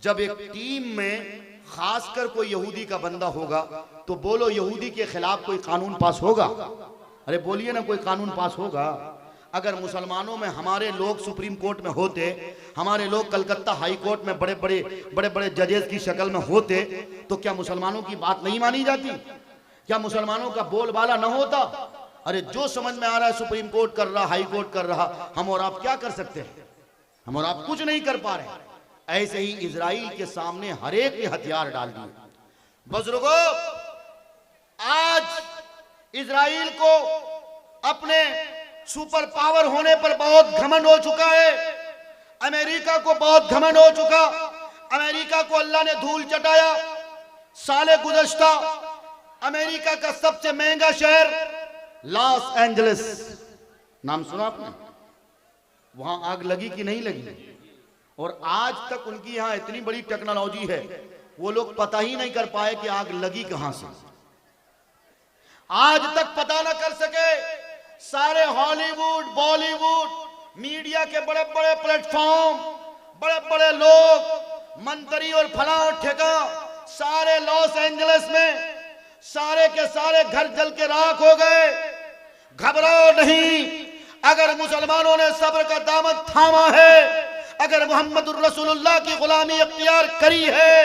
जब एक टीम में खासकर कोई यहूदी का बंदा होगा तो बोलो यहूदी के खिलाफ कोई कानून पास होगा? अरे बोलिए ना, कोई कानून पास होगा? अगर मुसलमानों में हमारे लोग सुप्रीम कोर्ट में होते, हमारे लोग कलकत्ता हाई कोर्ट में बड़े बड़े जजेस की शक्ल में होते, तो क्या मुसलमानों की बात नहीं मानी जाती? क्या मुसलमानों का बोलबाला न होता? अरे जो समझ में आ रहा है सुप्रीम कोर्ट कर रहा, हाई कोर्ट कर रहा, हम और आप क्या कर सकते हैं? हम और आप कुछ नहीं कर पा रहे। ऐसे ही इजराइल के सामने हर एक ने हथियार डाल दिए। बुजुर्गों, आज इजराइल को अपने सुपर पावर होने पर बहुत घमंड हो चुका है। अमेरिका को बहुत घमंड हो चुका। अमेरिका को अल्लाह ने धूल चटाया। साले गुज़श्ता अमेरिका का सबसे महंगा शहर लॉस एंजलिस, नाम सुना आपने? वहां आग लगी कि नहीं लगी? और आज तक उनकी यहां इतनी बड़ी टेक्नोलॉजी है, वो लोग पता ही नहीं कर पाए कि आग लगी कहां से। आज तक पता ना कर सके। सारे हॉलीवुड, बॉलीवुड, मीडिया के बड़े बड़े प्लेटफॉर्म, बड़े बड़े लोग, मंत्री और फला और ठेका, सारे लॉस एंजलिस में सारे के सारे घर जल के राख हो गए। घबराओ नहीं, अगर मुसलमानों ने सब्र का दामन थामा है, अगर मोहम्मदुर रसूलुल्लाह की गुलामी इख्तियार करी है,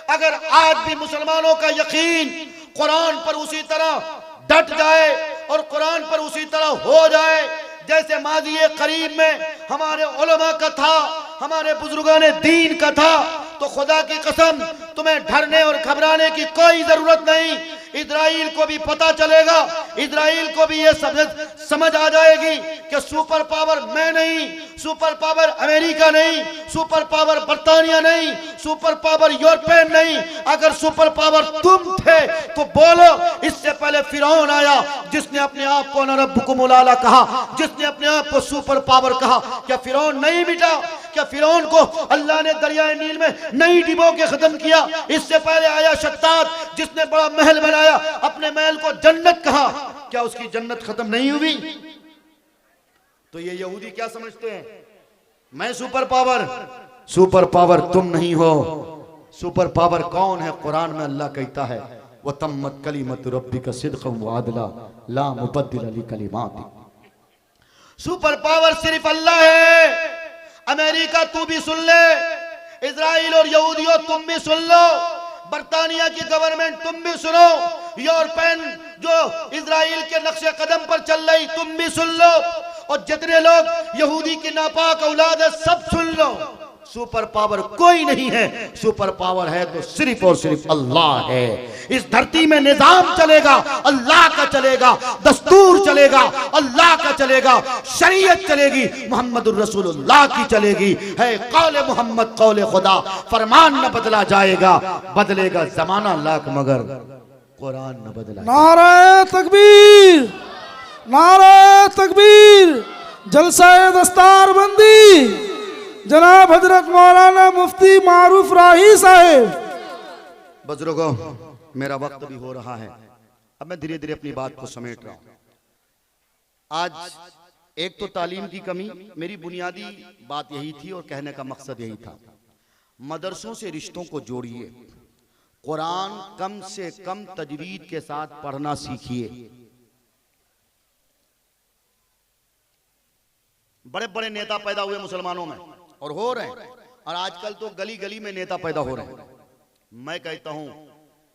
अगर आज भी मुसलमानों का यकीन कुरान पर उसी तरह डट जाए और कुरान पर उसी तरह हो जाए जैसे माजी करीब में हमारे उलमा का था, हमारे बुजुर्गान दीन का था, तो खुदा की कसम तुम्हें डरने और घबराने की कोई जरूरत नहीं। इजराइल को भी पता चलेगा, इजराइल को भी ये समझ आ जाएगी कि सुपर पावर मैं नहीं, सुपर पावर अमेरिका नहीं, सुपर पावर बर्तानिया नहीं, सुपर पावर यूरोपियन नहीं। अगर सुपर पावर तुम थे तो बोलो, इससे पहले फिरौन आया जिसने अपने आप को रब्बुकुमुल आला कहा, जिसने अपने आप को सुपर पावर कहा। क्या फिरौन नहीं मिटा? क्या फिरौन को अल्लाह ने दरियाए नील में नहीं डिबो के खत्म किया? इससे पहले आया शद्दाद जिसने बड़ा महल बनाया, अपने महल को जन्नत कहा। क्या उसकी जन्नत खत्म नहीं हुई? तो ये यहूदी क्या समझते हैं? मैं सुपर पावर, सुपर पावर तुम नहीं हो। सुपर पावर कौन है? कुरान में अल्लाह कहता है व तम्मत कलिमतु रब्बिका सिद्क़न व अदला ला मुबद्दिल लिकलिमाति। सुपर पावर सिर्फ अल्लाह है। अमेरिका तू भी सुन ले, इजराइल और यहूदियों तुम भी सुन लो, बर्तानिया की गवर्नमेंट तुम भी सुनो, यूरोपियन जो इजराइल के नक्शे कदम पर चल रही तुम भी सुन लो, और जितने लोग यहूदी की नापाक औलाद है सब सुन लो। सुपर पावर कोई नहीं है। सुपर पावर है तो सिर्फ और सिर्फ अल्लाह है। इस धरती में निजाम चलेगा अल्लाह का चलेगा, दस्तूर चलेगा अल्लाह का चलेगा, शरीयत चलेगी मोहम्मदुर रसूलुल्लाह की चलेगी। है कौले मोहम्मद कौले खुदा, फरमान न बदला जाएगा, बदलेगा जमाना लाख मगर कुरान न बदला। नारे तकबीर, नारे तकबीर। जलसाए दस्तार बंदी जनाब हजरत मौलाना मुफ्ती मारूफ राही साहब। बुजुर्गों, मेरा वक्त भी हो रहा है, अब मैं धीरे धीरे अपनी बात को समेट रहा हूं। आज एक तो तालीम की कमी, मेरी बुनियादी बात यही थी और कहने का मकसद यही था, मदरसों से रिश्तों को जोड़िए, कुरान कम से कम तजवीद के साथ पढ़ना सीखिए। बड़े बड़े नेता पैदा हुए मुसलमानों में और हो रहे हैं, और आजकल तो गली गली में नेता पैदा हो रहे हैं। मैं कहता हूं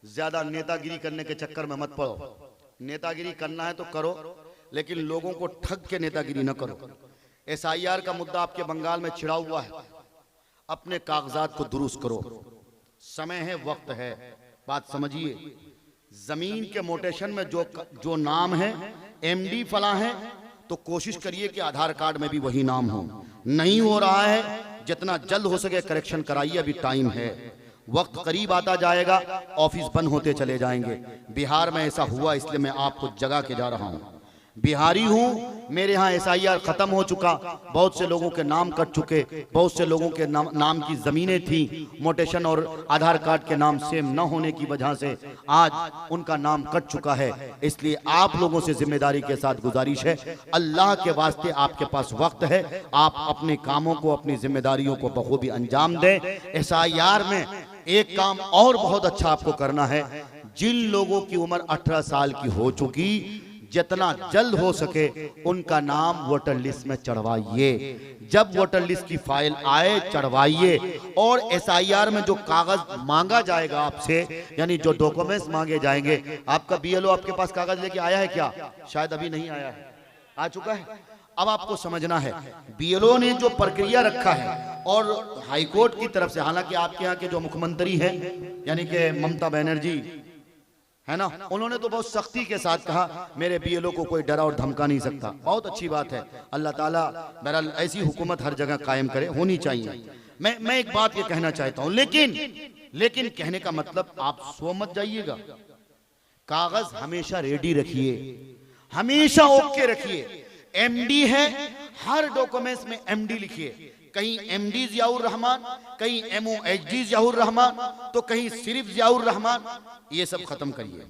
ज्यादा नेतागिरी करने के चक्कर में मत पड़ो। नेतागिरी करना है तो करो, लेकिन लोगों को ठग के नेतागिरी न करो। SIR का मुद्दा आपके बंगाल में छिड़ा हुआ है, अपने कागजात को दुरुस्त करो। समय है, वक्त है, बात समझिए। जमीन के मोटेशन में जो नाम है MD फला है, तो कोशिश करिए कि आधार कार्ड में भी वही नाम हो। नहीं हो रहा है, जितना जल्द हो सके करेक्शन कराइए, अभी टाइम है, वक्त करीब आता जाएगा, ऑफिस बंद होते चले जाएंगे। बिहार में ऐसा हुआ, इसलिए मैं आपको जगा के जा रहा हूं। बिहारी हूं, मेरे यहाँ SIR खत्म हो चुका, बहुत से लोगों के नाम कट चुके, बहुत से लोगों के नाम की जमीनें थी, मोटेशन और आधार कार्ड के नाम सेम न होने की वजह से आज उनका नाम कट चुका है। इसलिए आप लोगों से जिम्मेदारी के साथ गुजारिश है, अल्लाह के वास्ते आपके पास वक्त है, आप अपने कामों को, अपनी जिम्मेदारियों को बखूबी अंजाम दें। SIR में एक काम और बहुत अच्छा आपको करना है, जिन लोगों की उम्र 18 साल की हो चुकी, जितना जल्द हो सके उनका नाम वोटर लिस्ट में चढ़वाइए। जब वोटर लिस्ट की फाइल आए चढ़वाइए, और SIR में जो कागज मांगा जाएगा आपसे, यानी जो डॉक्यूमेंट्स मांगे जाएंगे, आपका BLO आपके पास कागज लेके आया है क्या? शायद अभी नहीं आया है, आ चुका है। अब आपको समझना है, BLO ने जो प्रक्रिया रखा है और हाईकोर्ट की तरफ से, हालांकि आपके यहाँ के जो मुख्यमंत्री हैं यानी कि ममता बनर्जी है ना, उन्होंने तो बहुत सख्ती के साथ कहा मेरे BLO को कोई डरा और धमका नहीं सकता। बहुत अच्छी बात है, अल्लाह ताला बहरहाल ऐसी हुकूमत हर जगह कायम करे, होनी चाहिए। मैं एक बात ये कहना चाहता हूं, लेकिन कहने का मतलब आप सो मत जाइएगा, कागज हमेशा रेडी रखिए, हमेशा ओके रखिए। MD है, हर डॉक्यूमेंट्स में MD लिखिए, कहीं MD जियाउर रहमान, कहीं MOHD जियाउर रहमान, तो कहीं सिर्फ जियाउर रहमान। ये सब खत्म करिए,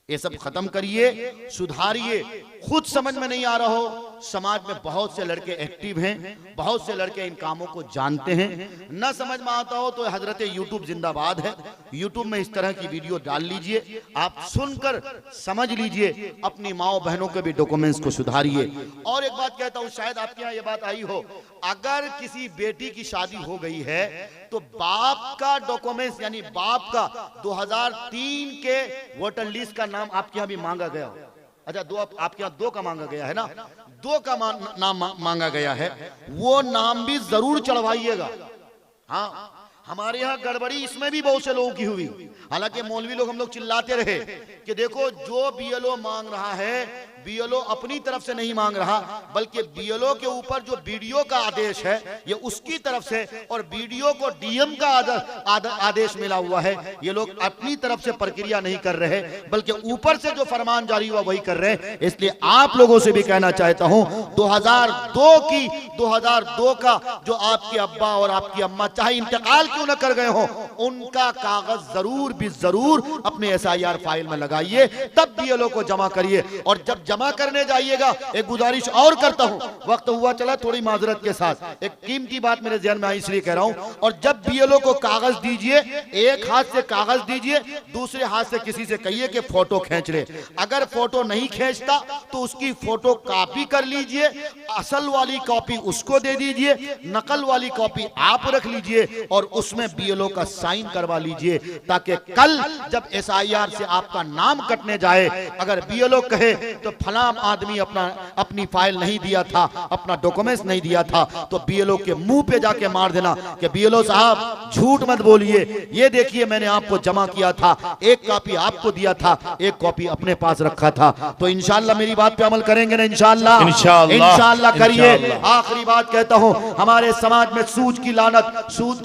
ये सब खत्म करिए, सुधारिए। खुद समझ में नहीं आ रहा हो, समाज में बहुत से लड़के एक्टिव हैं, बहुत से लड़के इन कामों को जानते हैं। न समझ में आता हो तो हजरत यूट्यूब जिंदाबाद है, यूट्यूब में इस तरह की वीडियो डाल लीजिए, आप सुनकर समझ लीजिए, अपनी माओ बहनों के भी डॉक्यूमेंट्स को सुधारिए। और एक बात कहता हूं, शायद आपके यहाँ ये बात आई हो, अगर किसी बेटी की शादी हो गई है तो बाप का डॉक्यूमेंट्स, यानी बाप का 2003 के वोटर लिस्ट का नाम आपके यहाँ भी मांगा गया। अच्छा, आपके यहाँ 2 का मांगा गया है ना, 2 का नाम मांगा गया है, वो नाम भी जरूर चढ़वाइएगा। हाँ, हमारे यहाँ गड़बड़ी इसमें भी बहुत से लोगों की हुई, हालांकि मौलवी लोग हम लोग चिल्लाते रहे कि देखो जो BLO मांग रहा है, BLO अपनी तरफ से नहीं मांग रहा, बल्कि BLO के ऊपर जो BDO का आदेश है ये उसकी तरफ से, और BDO को DM का आदेश मिला हुआ है। ये लोग अपनी तरफ से प्रक्रिया नहीं कर रहे, बल्कि ऊपर से जो फरमान जारी हुआ वही कर रहे हैं। इसलिए आप लोगों से भी कहना चाहता हूं, 2002 का जो आपके अब्बा और आपकी अम्मा चाहे इंतकाल क्यों न कर गए हो, उनका कागज जरूर भी जरूर अपने SIR फाइल में लगाइए, तब BLO को जमा करिए। और जब जमा करने जाइएगा, एक गुजारिश और करता हूं, वक्त हुआ चला, थोड़ी माजरत के साथ एक कीमती बात मेरे ध्यान में आई इसलिए कह रहा हूं, और जब BLO को कागज दीजिए, एक हाथ से कागज दीजिए, दूसरे हाथ से किसी से कहिए कि फोटो खींच ले। अगर फोटो नहीं खींचता तो उसकी फोटो कॉपी कर लीजिए, असल वाली कॉपी उसको दे दीजिए, नकल वाली कॉपी आप रख लीजिए, और उसमें BLO का साइन करवा लीजिए, ताकि कल जब SIR से आपका नाम कटने जाए, अगर BLO कहे तो फलां आदमी अपनी फाइल नहीं दिया था, अपना डॉक्यूमेंट्स नहीं दिया था, तो BLO के मुंह पे जाके मार देना कि BLO साहब झूठ मत बोलिए, ये देखिए मैंने आपको जमा किया था, एक कॉपी आपको दिया था, एक कॉपी अपने पास रखा था। तो इंशाअल्लाह मेरी बात पे अमल करेंगे ना? इंशाअल्लाह करिए। आखिरी बात कहता हूं, हमारे समाज में सूद की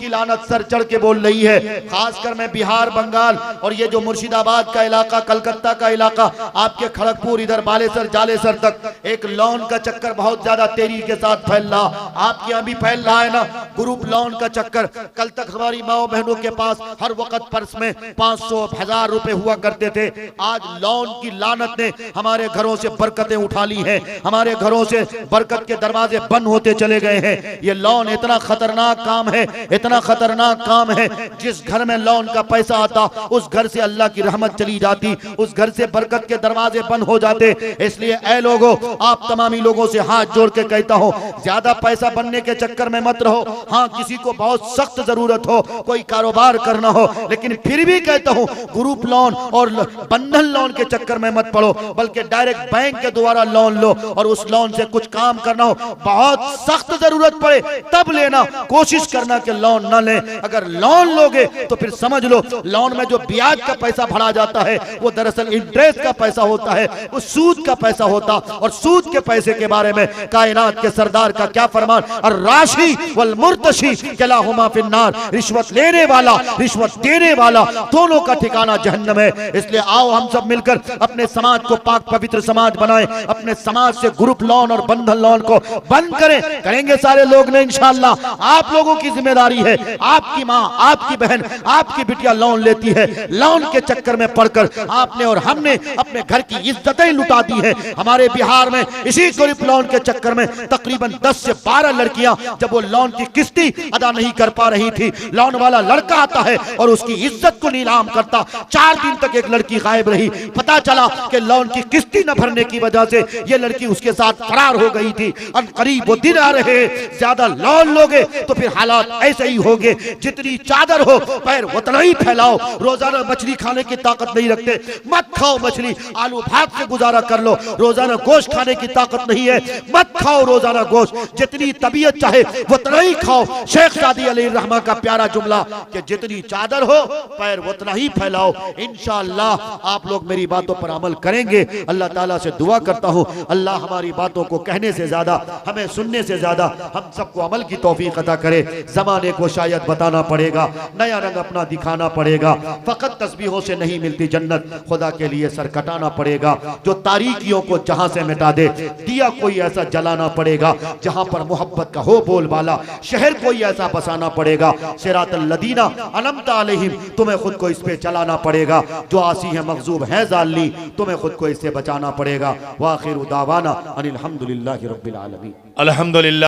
लानत सर चढ़ के बोल रही है, खासकर मैं बिहार, बंगाल और ये जो मुर्शिदाबाद का इलाका, कलकत्ता का इलाका, आपके खड़गपुर, इधर बालेसर, जालेसर तक एक लोन का चक्कर बहुत ज्यादा तेजी के साथ फैल रहा। आपके यहाँ भी फैल रहा है ना ग्रुप लोन का चक्कर। कल तक हमारी माओ बहनों के पास हर वक्त पर्स में 500-1000 रुपए हुआ करते थे, आज लोन की लानत ने हमारे घरों से बरकतें उठा ली हैं, हमारे घरों से बरकत के दरवाजे बंद होते चले गए हैं। ये लोन इतना खतरनाक काम है, इतना खतरनाक काम है, जिस घर में लोन का पैसा आता उस घर से अल्लाह की रहमत चली जाती, उस घर से बरकत के दरवाजे बंद हो जाते। इसलिए ऐ लोगों, आप तमामी लोगों से हाथ जोड़ के कहता हूं, ज्यादा पैसा बनने के चक्कर में मत रहो। हाँ, किसी को बहुत सख्त जरूरत हो, कोई कारोबार करना हो, लेकिन फिर भी कहता हूं ग्रुप लोन और बंधन लोन के चक्कर में मत पड़ो, बल्कि डायरेक्ट बैंक के द्वारा लोन लो, और उस लोन से कुछ काम करना हो, बहुत सख्त जरूरत पड़े तब लेना, कोशिश करना कि लोन न ले। अगर लोन लोगे तो फिर समझ लो लोन में जो ब्याज का पैसा भरा जाता है वो दरअसल इंटरेस्ट का पैसा होता है, वो सूद का पैसा होता। और सूद के पैसे के बारे में कायनात के सरदार का क्या फरमान, और राशि वल मुर्तशी कलाहुमा फिन्नार, रिश्वत लेने वाला, रिश्वत देने वाला, दोनों का ठिकाना जहन्नम है। इसलिए आओ हम सब मिलकर अपने समाज को पाक पवित्र समाज बनाएं, अपने समाज से ग्रुप लोन और बंधन लोन को बंद करेंगे सारे लोग ने इंशाअल्लाह। आप लोगों की जिम्मेदारी है, आपकी माँ, आपकी बहन, आपकी बिटिया लोन लेती है, लोन के चक्कर में पड़कर आपने और हमने अपने घर की इज्जतें लुटा दी है। हमारे बिहार में इसी गरीब लोन के चक्कर में तकरीबन 10 से 12 लड़कियां जब वो लोन की किस्ती अदा नहीं कर पा रही थी, लोन वाला लड़का आता है और उसकी इज्जत को नीलाम करता। 4 दिन तक एक लड़की गायब रही, पता चला कि लोन की किस्ती न भरने की वजह से ये लड़की उसके साथ फरार हो गई थी। और करीब वो दिन आ रहे, ज्यादा लोन लोगे तो फिर हालात ऐसे ही होंगे। जितनी चादर हो पैर उतना ही फैलाओ। रोजाना मछली खाने की ताकत नहीं रखते, मत खाओ मछली, आलू भात से गुजारा कर लो। रोजाना गोश्त खाने की ताकत नहीं है, मत खाओ रोजाना गोश्त। जितनी तबीयत चाहे उतना ही खाओ। शेख सादी अलैहिर्रहमा का प्यारा जुमला कि जितनी चादर हो पैर उतना ही फैलाओ। इंशाअल्लाह आप लोग मेरी बातों पर अमल करेंगे। अल्लाह ताला से दुआ करता हूँ, अल्लाह हमारी बातों को कहने से ज्यादा, हमें सुनने से ज्यादा हम सबको अमल की तौफीक अता करे। जमाने को शायद बताना पड़ेगा, नया रंग अपना दिखाना पड़ेगा। फकत तस्बीहों से नहीं मिलती जन्नत, खुदा के लिए सर कटाना पड़ेगा। जो तारीकियों को जहां से मिटा दे, दिया कोई ऐसा जलाना पड़ेगा जहां पर मोहब्बत का हो बोलबाला। शहर कोई ऐसा बसाना पड़ेगा, सिरातल लदीना अनअमता अलैहिम, तुम्हें खुद को इस पे चलाना पड़ेगा। जो आसी है मगजूब है जाली, तुम्हें खुद को इससे बचाना पड़ेगा। वाखिरु दावाना अनिल हम्दुलिल्लाहि रब्बिल आलमीन। अल्हम्दुलिल्लाह।